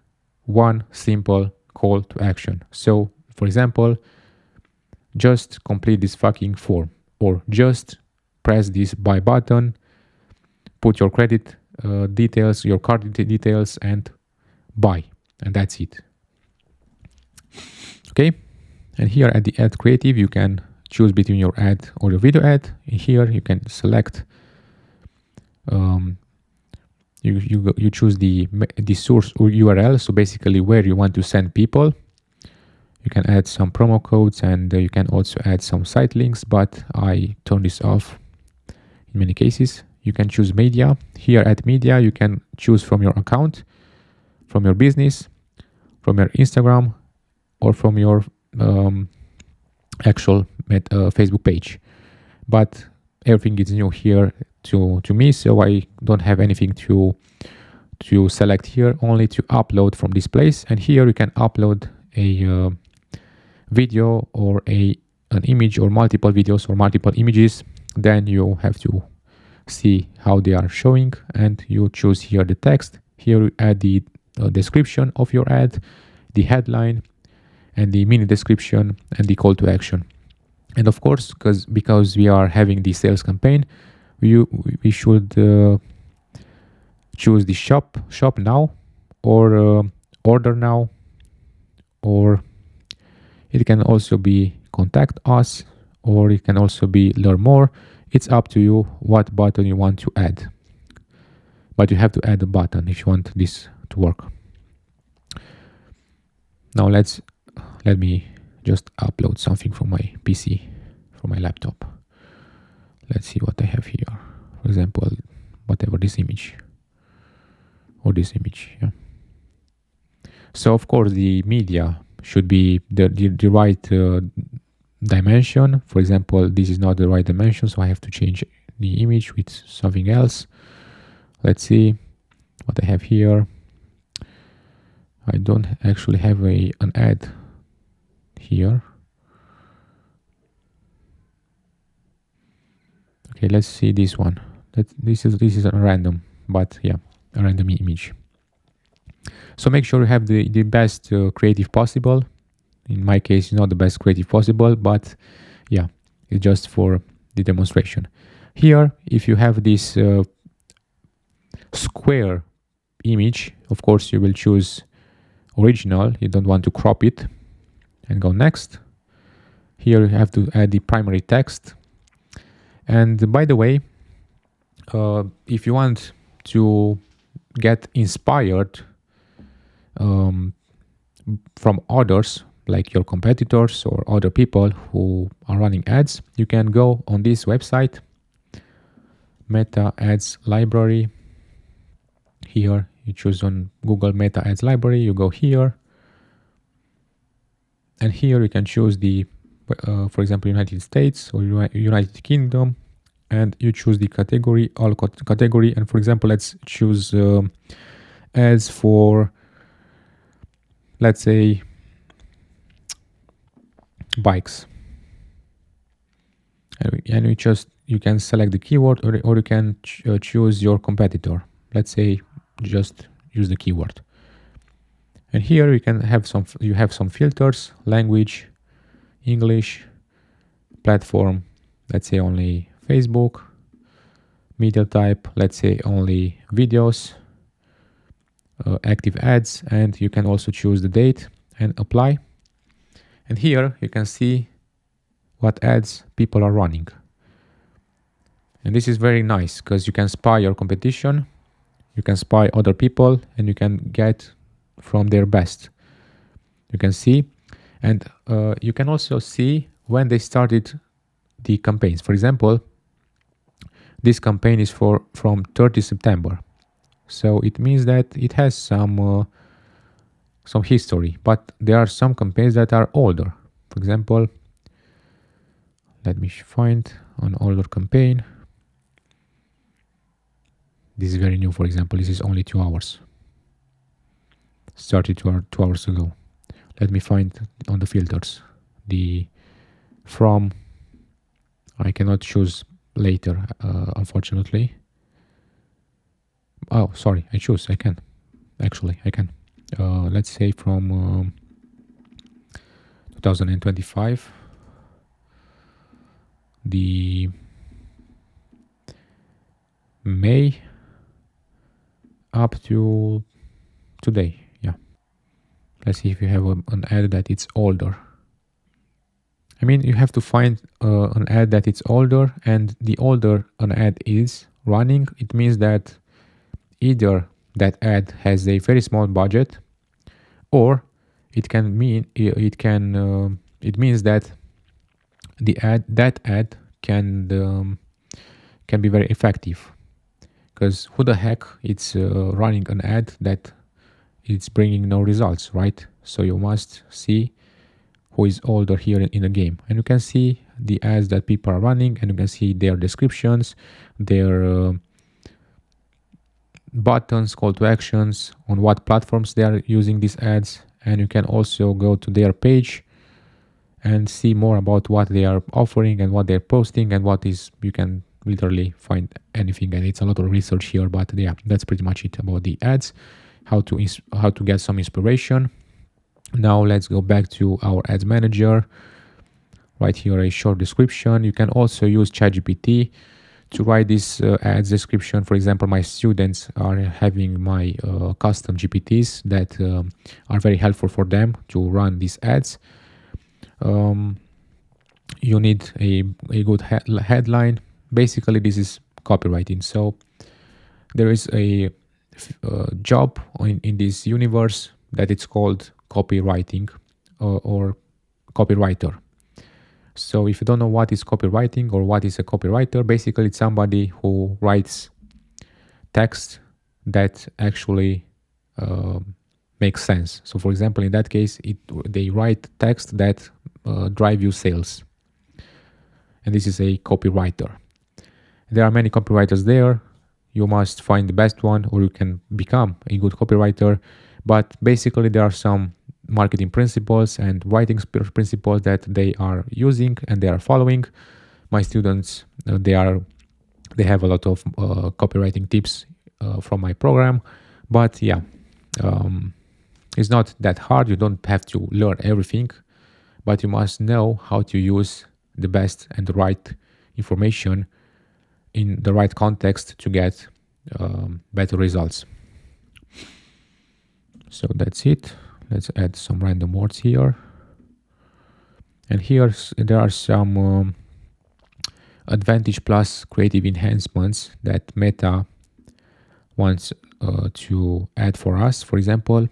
one simple call to action. So, for example, just complete this fucking form, or just press this buy button, put your credit details, your card details, and buy. And that's it. Okay. And here at the ad creative, you can choose between your ad or your video ad. In here, you can select. You choose the source or URL. So basically, where you want to send people. You can add some promo codes, and you can also add some site links. But I turn this off in many cases. you can choose media. Here at media, you can choose from your account, from your business, from your Instagram, or from your actual Facebook page. But everything is new here to me, so I don't have anything to select here, only to upload from this place. And here you can upload a video or an image, or multiple videos or multiple images. Then you have to see how they are showing, and you choose here the text. Here you add the description of your ad, the headline, and the mini description, and the call to action. And of course, because we are having the sales campaign, we should choose the shop now, or order now, or it can also be contact us, or it can also be learn more. It's up to you what button you want to add, but you have to add a button if you want this to work. Now let me just upload something from my PC, from my laptop. Let's see what I have here. For example, whatever, this image or this image. Yeah. So of course the media should be the right dimension. For example, this is not the right dimension, so I have to change the image with something else. Let's see what I have here. I don't actually have an ad here. Okay, let's see this one. This is a random, but yeah, a random image. So make sure you have the best creative possible. In my case, it's not the best creative possible, but yeah, it's just for the demonstration. Here, if you have this square image, of course you will choose original. You don't want to crop it, and go next. Here you have to add the primary text. And by the way, if you want to get inspired from others, like your competitors or other people who are running ads, you can go on this website, Meta Ads Library. Here you choose on Google Meta Ads Library, you go here, and here you can choose the for example, United States or United Kingdom, and you choose the category, all category. And for example, let's choose ads for, let's say, bikes. And you can select the keyword, or you can choose your competitor. Let's say just use the keyword. And here you can have some filters: language, English, platform, let's say only Facebook, media type, let's say only videos, active ads, and you can also choose the date and apply. And here you can see what ads people are running. And this is very nice because you can spy your competition, you can spy other people, and you can get from their best. You can see, and you can also see when they started the campaigns. For example, this campaign is from 30 September. So it means that it has some history, but there are some campaigns that are older. For example, let me find an older campaign. This is very new. For example, this is only 2 hours. Started 2 hours ago. Let me find on the filters the from. I cannot choose later, unfortunately. Oh, sorry, I choose. I can. Actually, I can. Let's say from 2025. The May up to today. Yeah. Let's see if you have an ad that it's older. I mean, you have to find an ad that it's older, and the older an ad is running, it means that either that ad has a very small budget, or it means that that ad can be very effective. because who the heck it's running an ad that it's bringing no results, right? So you must see who is older here in the game, and you can see the ads that people are running, and you can see their descriptions, their buttons, call to actions, on what platforms they are using these ads. And you can also go to their page and see more about what they are offering and what they're posting and what is, you can literally find anything, and it's a lot of research here, but yeah, that's pretty much it about the ads, how to get some inspiration. Now let's go back to our ads manager. Right here a short description. You can also use ChatGPT to write this ads description. For example, my students are having my custom GPTs that are very helpful for them to run these ads. You need a good headline. Basically, this is copywriting. So there is a job in this universe that it's called copywriting or copywriter. So if you don't know what is copywriting or what is a copywriter, basically it's somebody who writes text that actually makes sense. So for example, in that case, they write text that drive you sales. And this is a copywriter. There are many copywriters there. You must find the best one, or you can become a good copywriter. But basically there are some marketing principles and writing principles that they are using and they are following. My students, they have a lot of copywriting tips from my program. But yeah, it's not that hard. You don't have to learn everything, but you must know how to use the best and the right information in the right context to get better results. So that's it. Let's add some random words here. And here there are some Advantage Plus creative enhancements that Meta wants to add for us. For example,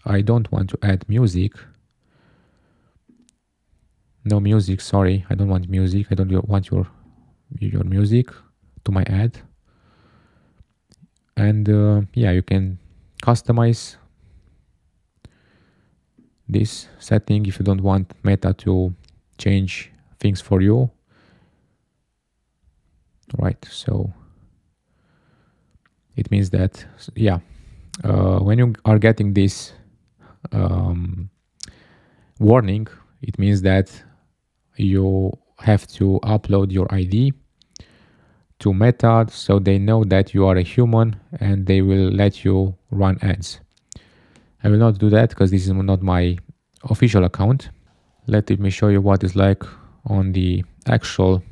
I don't want to add music. No music, sorry. I don't want music. I don't want your music to my ad. And yeah, you can customize this setting if you don't want Meta to change things for you. Right, so it means that, yeah, when you are getting this warning, it means that you have to upload your ID to Meta so they know that you are a human and they will let you run ads. I will not do that because this is not my official account. Let me show you what it's like on the actual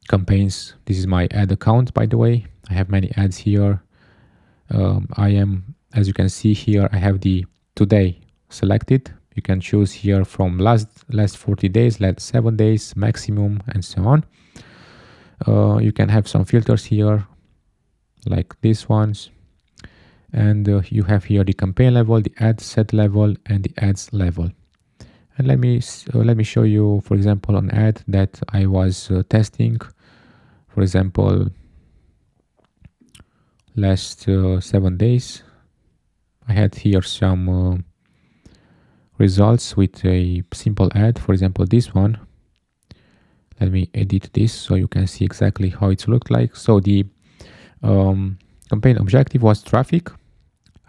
campaigns. This is my ad account, by the way. I have many ads here. As you can see here, I have the today selected. You can choose here from last 40 days, last 7 days, maximum, and so on. You can have some filters here, like these ones. And you have here the campaign level, the ad set level, and the ads level. And let me show you, for example, an ad that I was testing. For example, last 7 days, I had here some results with a simple ad. For example, this one. Let me edit this so you can see exactly how it looked like. So the campaign objective was traffic.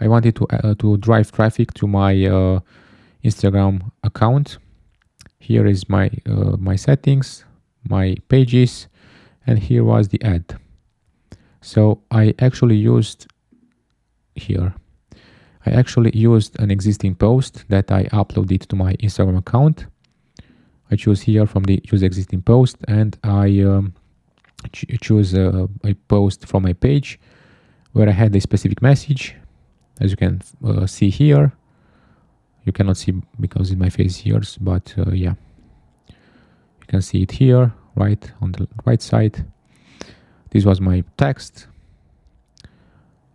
I wanted to drive traffic to my Instagram account. Here is my settings, my pages, and here was the ad. So I actually used an existing post that I uploaded to my Instagram account. I choose here from the use existing post, and I choose a post from my page where I had a specific message. As you can see here, you cannot see because in my face here, but yeah, you can see it here, right on the right side. This was my text.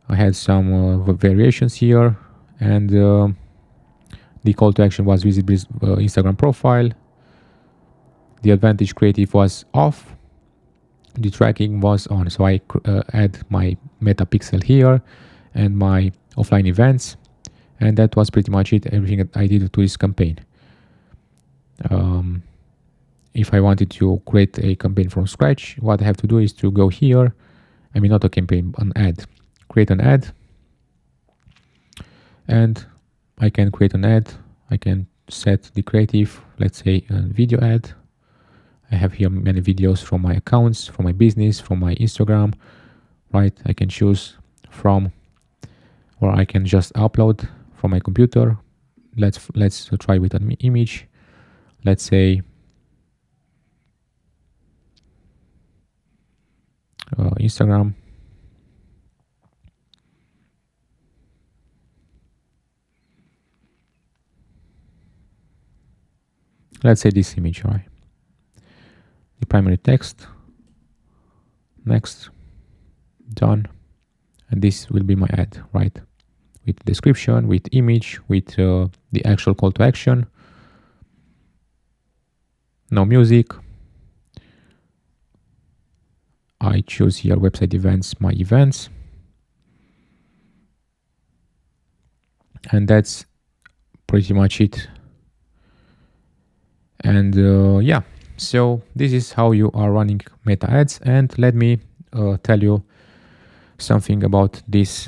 I had some variations here, and the call to action was visit this Instagram profile. The advantage creative was off. the tracking was on. So I add my meta pixel here and my offline events, and that was pretty much it, everything that I did to this campaign. If I wanted to create a campaign from scratch, what I have to do is to go here, I mean not a campaign, an ad, create an ad, and I can create an ad. I can set the creative, let's say a video ad. I have here many videos from my accounts, from my business, from my Instagram, right? I can choose from, or I can just upload from my computer. Let's try with an image. Let's say Instagram. Let's say this image, right? The primary text, next, done, and this will be my ad, right? With description, with image, with the actual call to action. No music. I choose here website events, my events, and that's pretty much it. And yeah, so this is how you are running meta ads. And let me tell you something about these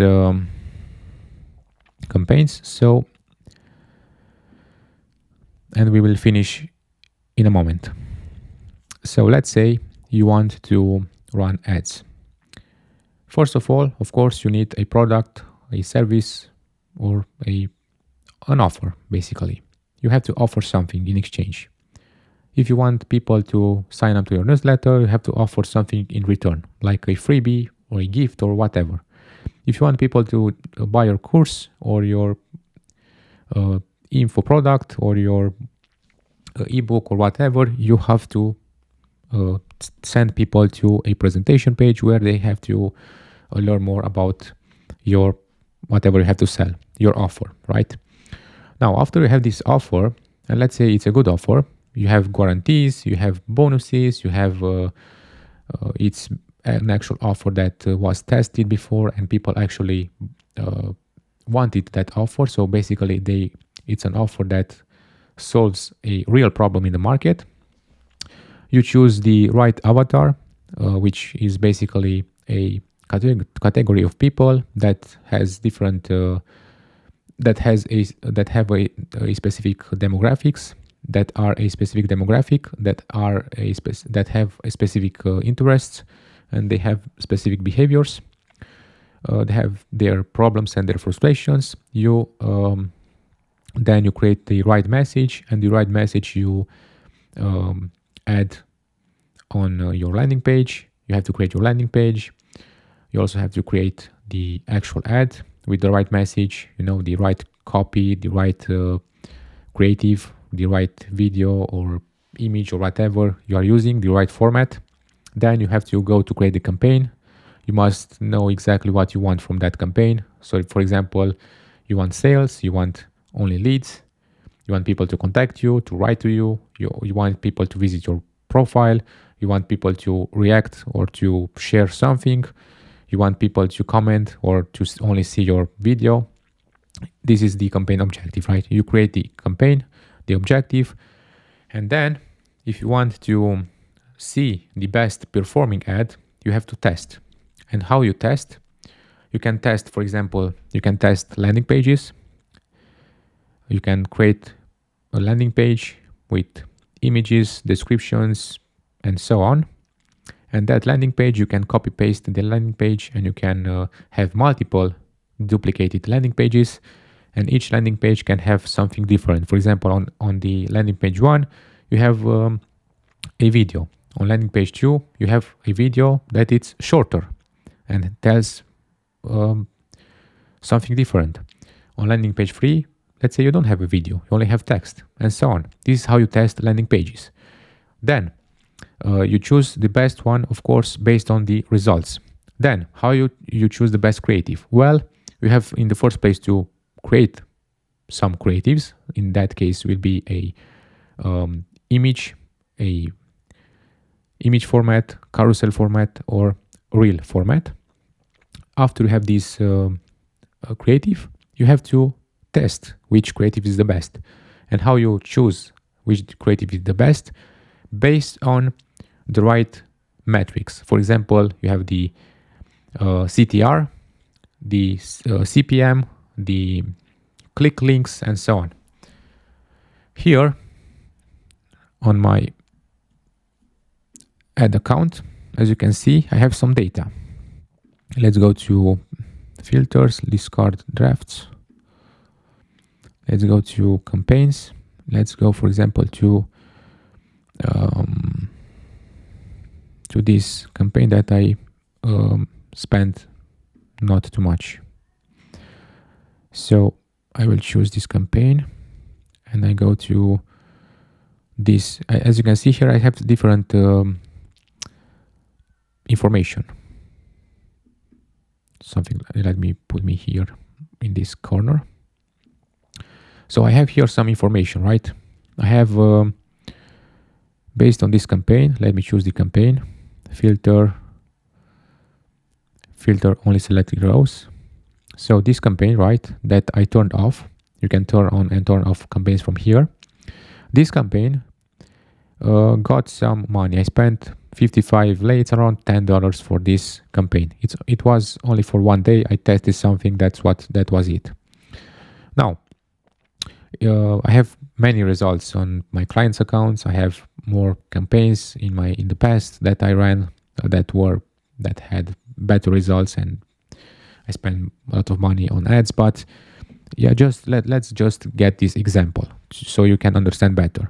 campaigns. So, and we will finish in a moment. So let's say you want to run ads. First of all, of course, you need a product, a service, or an offer, basically. You have to offer something in exchange. If you want people to sign up to your newsletter, you have to offer something in return, like a freebie or a gift or whatever. If you want people to buy your course or your info product or your ebook or whatever, you have to send people to a presentation page where they have to learn more about your whatever you have to sell, your offer, right? Now, after you have this offer, and let's say it's a good offer, you have guarantees, you have bonuses, you have it's an actual offer that was tested before and people actually wanted that offer. So basically it's an offer that solves a real problem in the market. You choose the right avatar, which is basically a category of people that has different that have a specific demographics, that are a specific demographic, that are that have a specific interests, and they have specific behaviors. They have their problems and their frustrations. You then you create the right message, and the right message you add on your landing page. You have to create your landing page. You also have to create the actual ad with the right message, the right copy, the right creative, the right video or image or whatever you are using, the right format. Then you have to go to create the campaign. You must know exactly what you want from that campaign. So for example, you want sales, you want only leads, you want people to contact you, to write to you, you want people to visit your profile, you want people to react or to share something, you want people to comment or to only see your video. This is the campaign objective, right? You create the campaign, the objective, and then if you want to see the best performing ad, you have to test. And how you test? You can test, for example, you can test landing pages. You can create a landing page with images, descriptions, and so on. And that landing page, you can copy paste the landing page, and you can have multiple duplicated landing pages, and each landing page can have something different. For example, on the landing page 1, you have a video. On landing page 2, you have a video that it's shorter and tells something different. On landing page 3, let's say you don't have a video, you only have text, and so on. This is how you test landing pages. Then you choose the best one, of course, based on the results. Then how you choose the best creative? Well, you have in the first place to create some creatives. In that case will be a image, a image format, carousel format, or reel format. After you have this creative, you have to test which creative is the best. And how you choose which creative is the best based on the right metrics. For example, you have the CTR, the CPM, the click links, and so on. Here on my ad account, as you can see, I have some data. Let's go to filters, discard drafts. Let's go to campaigns. Let's go, for example, to this campaign that I spent not too much. So I will choose this campaign and I go to this. As you can see here, I have different information. Let me put me here in this corner. So I have here some information, right? I have, based on this campaign, let me choose the campaign, filter only selected rows. So this campaign, right, that I turned off, you can turn on and turn off campaigns from here. This campaign got some money. I spent 55 lei, it's around $10 for this campaign. It was only for one day. I tested something, that was it. Now, I have many results on my clients' accounts. I have more campaigns in the past that I ran that had better results, and I spent a lot of money on ads. But yeah, let's just get this example so you can understand better.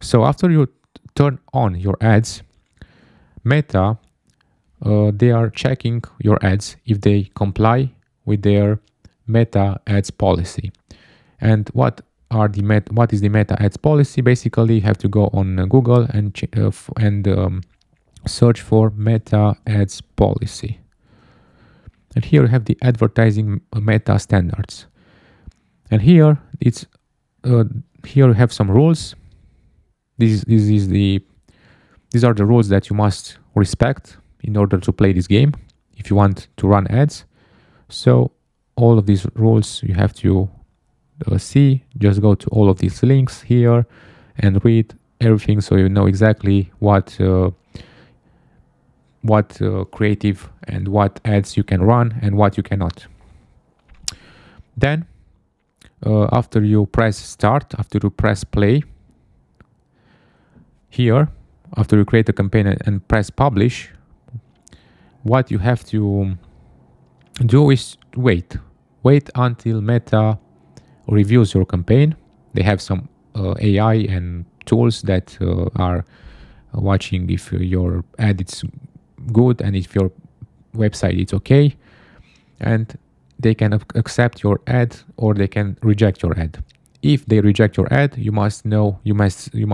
So after you turn on your ads, Meta, they are checking your ads if they comply with their Meta ads policy. And what is the Meta ads policy? Basically, you have to go on Google and search for Meta ads policy. And here you have the advertising Meta standards. And here here you have some rules. These are the rules that you must respect in order to play this game if you want to run ads. So all of these rules you have to see. Just go to all of these links here and read everything so you know exactly what creative and what ads you can run and what you cannot. Then after you press start, after you press play, here after you create a campaign and press publish, what you have to do is wait until Meta reviews your campaign. They have some AI and tools that are watching if your ad is good and if your website is okay, and they can accept your ad or they can reject your ad. If they reject your ad, you must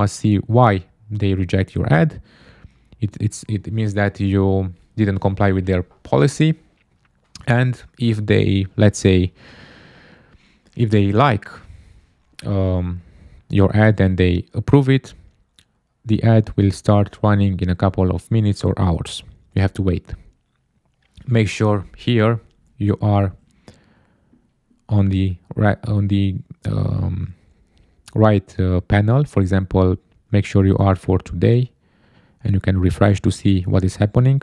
see why they reject your ad. It means that you didn't comply with their policy. And if they, let's say, if they like your ad and they approve it, the ad will start running in a couple of minutes or hours. You have to wait. Make sure here you are on the right panel. For example, make sure you are for today, and you can refresh to see what is happening,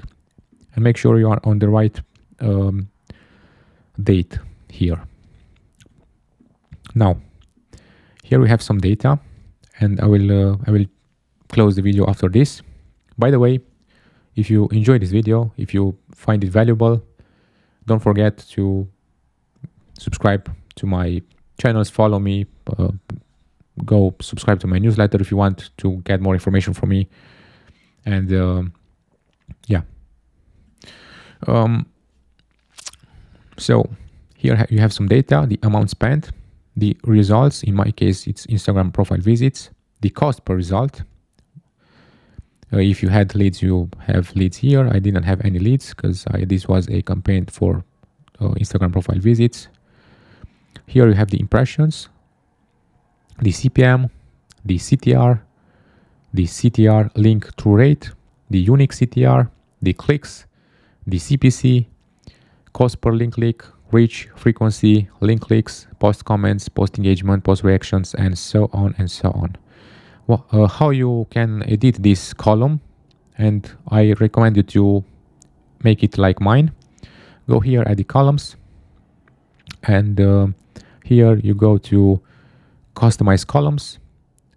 and make sure you are on the right date here. Now, here we have some data, and I will close the video after this. By the way, if you enjoyed this video, if you find it valuable, don't forget to subscribe to my channels, follow me, go subscribe to my newsletter if you want to get more information from me. And so here you have some data, the amount spent, the results. In my case, it's Instagram profile visits, the cost per result. If you had leads, you have leads here. I didn't have any leads because this was a campaign for Instagram profile visits. Here you have the impressions, the CPM, the CTR link through rate, the unique CTR, the clicks, the CPC, cost per link click, reach, frequency, link clicks, post comments, post engagement, post reactions, and so on and so on. Well, how you can edit this column, and I recommend you to make it like mine. Go here at the columns, and here you go to customize columns,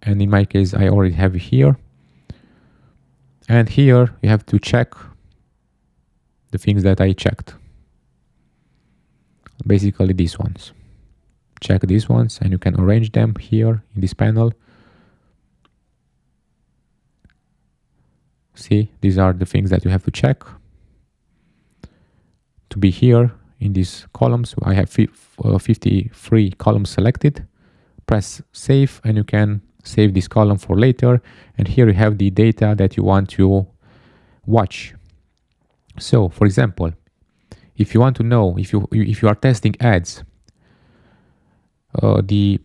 and in my case I already have it here. And here you have to check the things that I checked. Basically these ones. Check these ones and you can arrange them here in this panel. See, these are the things that you have to check to be here in these columns. I have 53 columns selected. Press save and you can save this column for later. And here you have the data that you want to watch. So for example, if you want to know if you are testing ads, the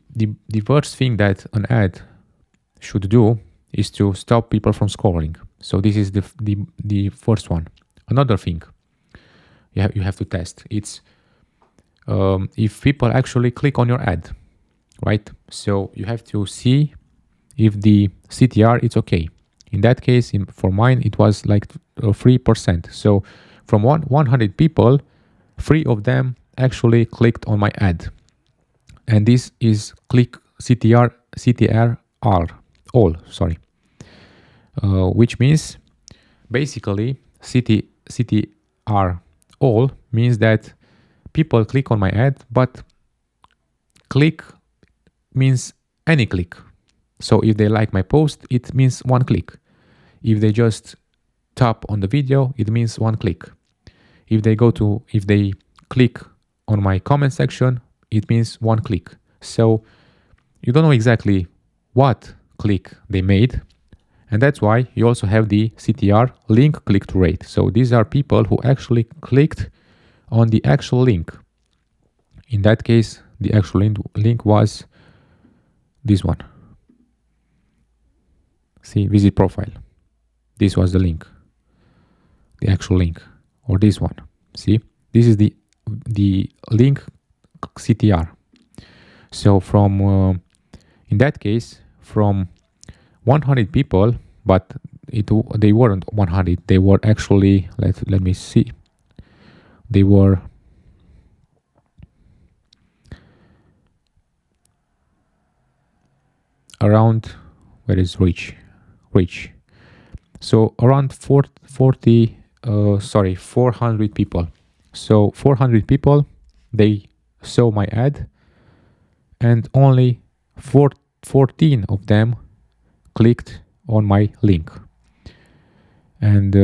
first thing that an ad should do is to stop people from scrolling. So this is the first one. Another thing you have to test, it's if people actually click on your ad, right? So you have to see if the CTR is okay. In that case, for mine, it was like 3%. So from 100 people, 3 of them actually clicked on my ad. And this is click CTR all, which means basically CTR all means that people click on my ad, but click means any click. So if they like my post, it means one click. If they just tap on the video, it means one click. If they click on my comment section, it means one click. So you don't know exactly what click they made. And that's why you also have the CTR, link click-through rate. So these are people who actually clicked on the actual link. In that case, the actual link was this one. See, visit profile. This was the link, the actual link, or this one. See, this is the link CTR. So from in that case, from 100 people, but they weren't 100. They were actually, let me see. They were around, where is reach? So around 400 people. So 400 people, they saw my ad, and only 14 of them clicked on my link. And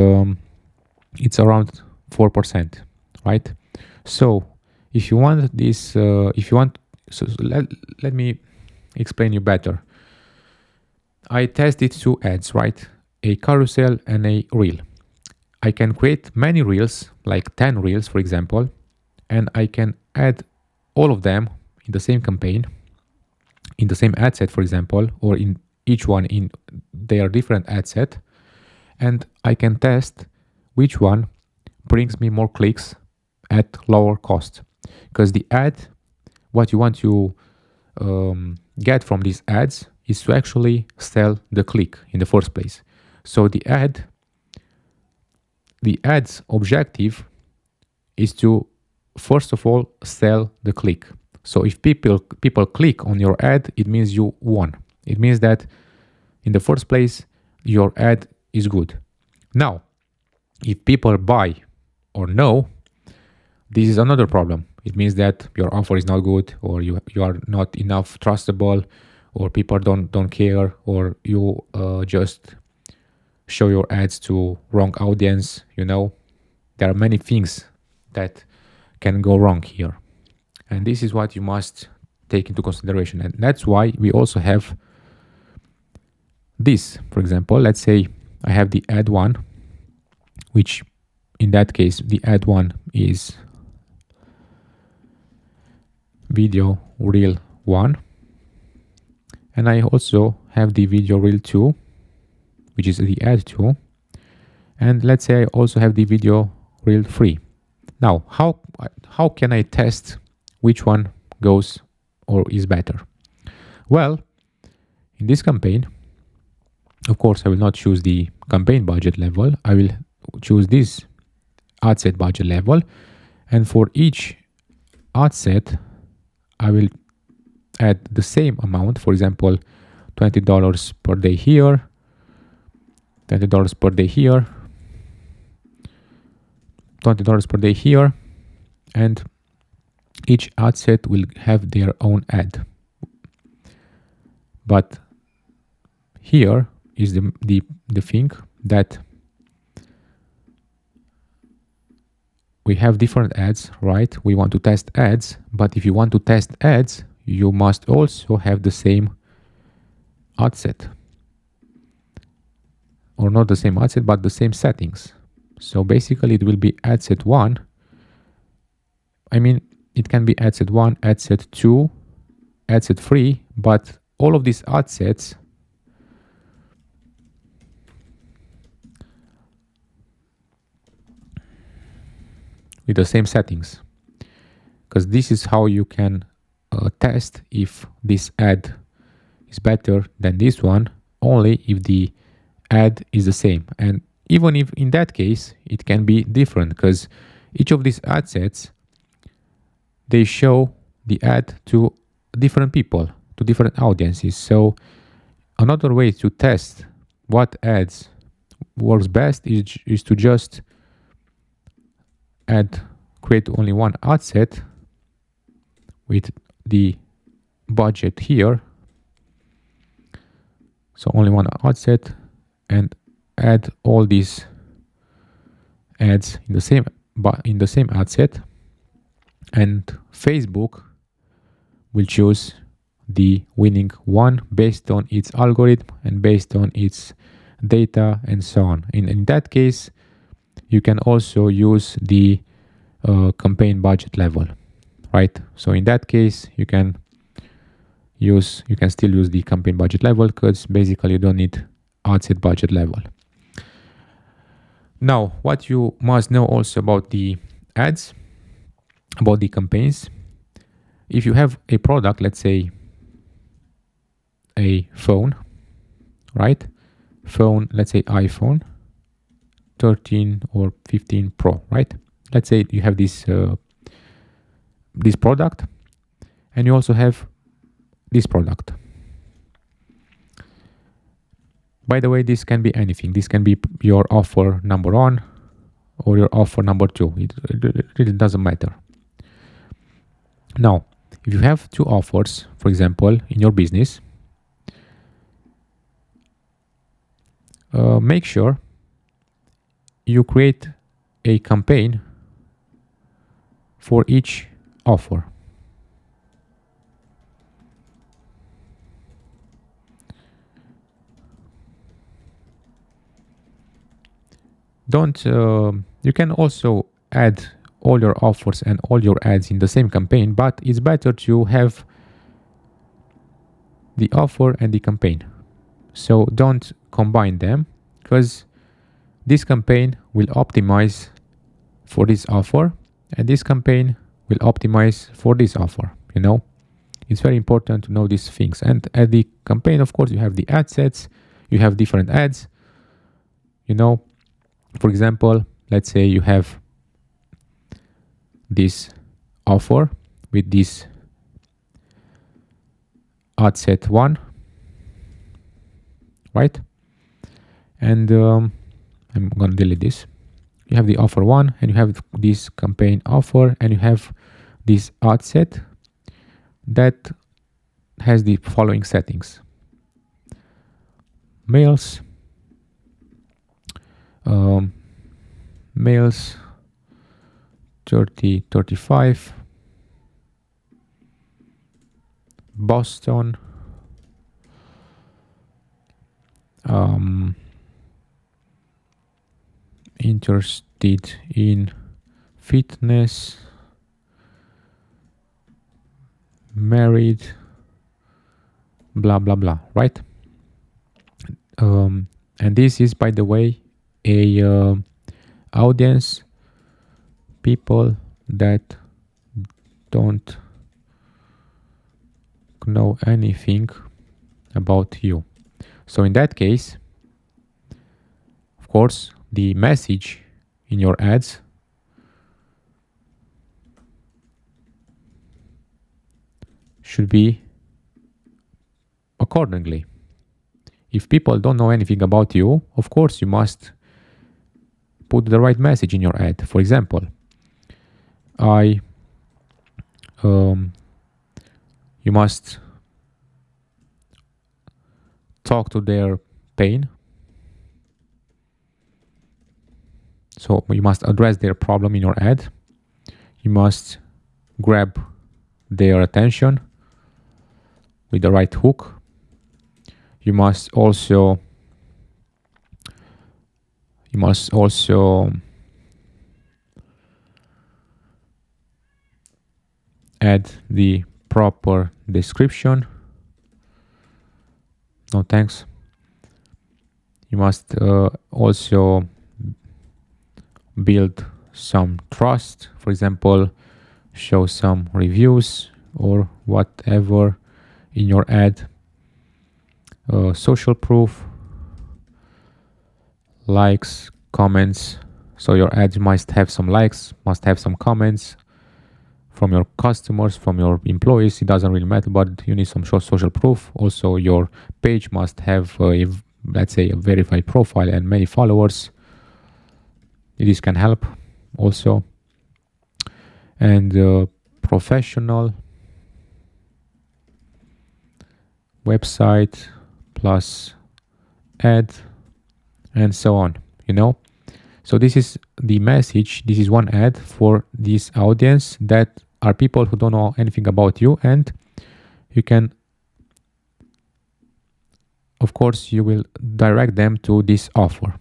it's around 4%, right? So if you want this, so let me explain you better. I tested 2 ads, right? A carousel and a reel. I can create many reels, like 10 reels, for example, and I can add all of them in the same campaign, in the same ad set, for example, or in each one in their different ad set, and I can test which one brings me more clicks at lower cost. Because the ad, what you want to get from these ads is to actually sell the click in the first place. So the ad's objective is to, first of all, sell the click. So if people click on your ad, it means you won. It means that in the first place, your ad is good. Now, if people buy or no, this is another problem. It means that your offer is not good, or you are not enough trustable, or people don't care, or you just show your ads to wrong audience. You know, there are many things that can go wrong here. And this is what you must take into consideration. And that's why we also have this. For example, let's say I have the ad one, which in that case, the ad one is video reel 1. And I also have the video reel 2, which is the ad 2. And let's say I also have the video reel free. Now, how can I test which one goes or is better? Well, in this campaign, of course, I will not choose the campaign budget level. I will choose this ad set budget level. And for each ad set, I will add the same amount. For example, $20 per day here, $20 per day here, $20 per day here, and each ad set will have their own ad. But here is the thing that we have different ads, right? We want to test ads, but if you want to test ads, you must also have the same ad set. Or not the same ad set, but the same settings. So basically it will be ad set 1. I mean, it can be ad set 1, ad set 2, ad set 3, but all of these ad sets with the same settings, because this is how you can test if this ad is better than this one, only if the ad is the same. And even if in that case it can be different, because each of these ad sets, they show the ad to different people, to different audiences. So another way to test what ads works best is to just create only one ad set with the budget here. So only one ad set, and add all these ads in the same ad set, and Facebook will choose the winning one based on its algorithm and based on its data and so on. In that case, you can also use the campaign budget level, right? So in that case, you can still use the campaign budget level, because basically you don't need ad set budget level. Now, what you must know also about the ads, about the campaigns, if you have a product, let's say a phone, right? Phone, let's say iPhone 13 or 15 Pro, right? Let's say you have this product, and you also have this product. By the way, this can be anything. This can be your offer number 1 or your offer number 2. It really doesn't matter. Now, if you have 2 offers, for example, in your business, make sure you create a campaign for each offer. You can also add all your offers and all your ads in the same campaign, but it's better to have the offer and the campaign. So don't combine them, because this campaign will optimize for this offer and this campaign will optimize for this offer. It's very important to know these things. And at the campaign, of course, you have the ad sets, you have different ads. For example, let's say you have this offer with this ad set 1, right? And I'm going to delete this. You have the offer 1, and you have this campaign offer, and you have this ad set that has the following settings. Males, males 30-35, Boston, interested in fitness, married, blah blah blah, right? And this is, by the way, a audience, people that don't know anything about you. So in that case, of course, the message in your ads should be accordingly. If people don't know anything about you, of course, you must put the right message in your ad. For example, you must talk to their pain. So you must address their problem in your ad. You must grab their attention with the right hook. You must also add the proper description. No thanks. You must also build some trust. For example, show some reviews or whatever in your ad. Social proof, likes, comments. So your ad must have some likes, must have some comments from your customers, from your employees. It doesn't really matter, but you need some social proof. Also, your page must have, let's say, a verified profile and many followers. This can help also. And professional website plus ad and so on, So this is the message. This is one ad for this audience that are people who don't know anything about you, and you can, of course, you will direct them to this offer.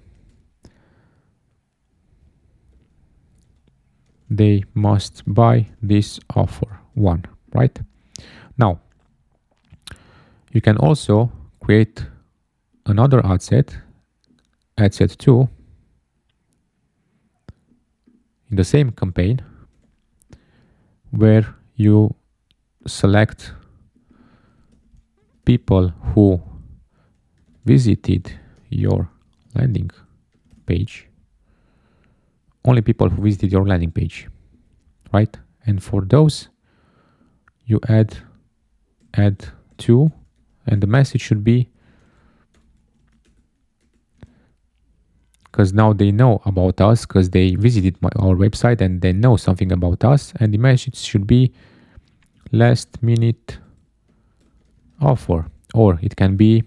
They must buy this offer one, right? Now, you can also create another ad set 2, in the same campaign, where you select people who visited your landing page, only people who visited your landing page, right? And for those, you add 2, and the message should be, because now they know about us, because they visited our website and they know something about us, and the message should be last minute offer, or it can be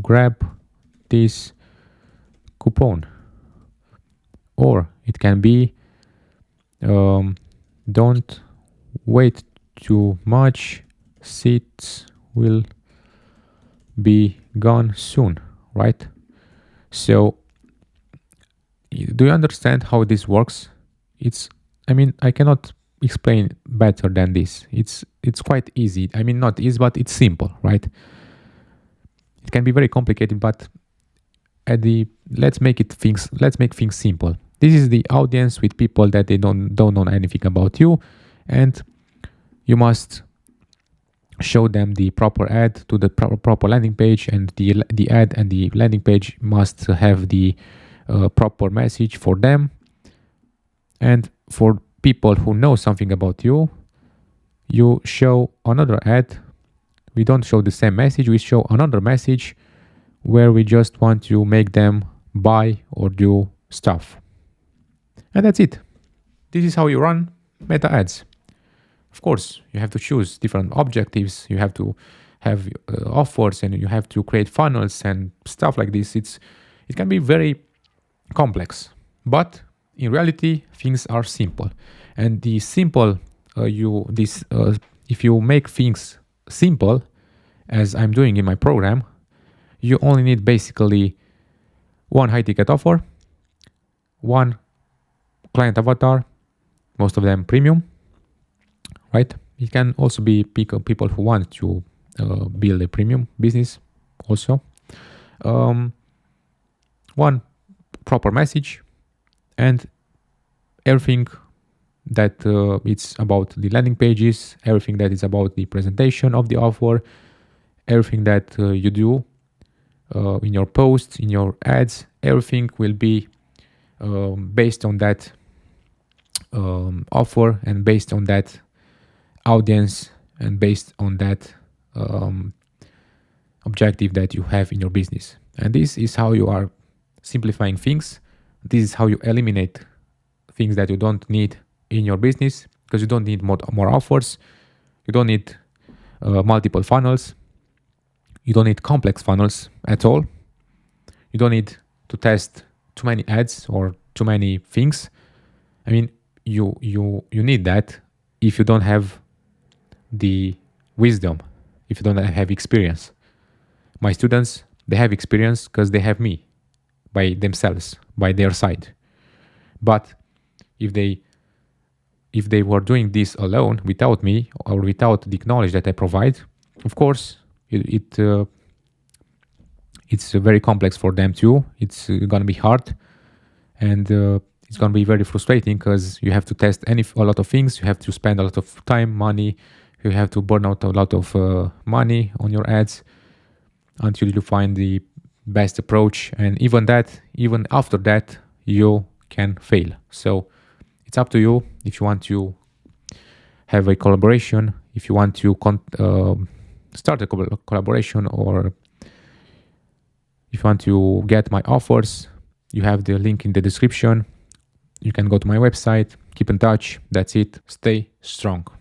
grab this coupon, or it can be don't wait too much, seats will be gone soon, right? So do you understand how this works? I cannot explain better than this. It's quite easy. Not easy, but it's simple, right? It can be very complicated, but let's make things simple. This is the audience with people that they don't know anything about you, and you must show them the proper ad to the proper landing page, and the ad and the landing page must have the proper message for them. And for people who know something about you, you show another ad. We don't show the same message, we show another message where we just want to make them buy or do stuff. And that's it. This is how you run meta ads. Of course, you have to choose different objectives. You have to have offers, and you have to create funnels and stuff like this. It can be very complex, but in reality, things are simple. And the simple, if you make things simple, as I'm doing in my program, you only need basically one high ticket offer, one client avatar, most of them premium, right? It can also be people who want to build a premium business also. one proper message, and everything that it's about the landing pages, everything that is about the presentation of the offer, everything that you do in your posts, in your ads, everything will be based on that offer and based on that audience and based on that objective that you have in your business. And this is how you are simplifying things. This is how you eliminate things that you don't need in your business, because you don't need more offers. You don't need multiple funnels. You don't need complex funnels at all. You don't need to test too many ads or too many things. I mean, you need that if you don't have the wisdom, if you don't have experience. My students, they have experience because they have me by themselves, by their side. But if they were doing this alone, without me or without the knowledge that I provide, of course, it's very complex for them too. It's gonna be hard, and it's gonna be very frustrating because you have to test a lot of things. You have to spend a lot of time, money. You have to burn out a lot of money on your ads until you find the best approach. And even after that, you can fail. So it's up to you if you want to have a collaboration, if you want to start a collaboration, or if you want to get my offers. You have the link in the description. You can go to my website. Keep in touch. That's it. Stay strong.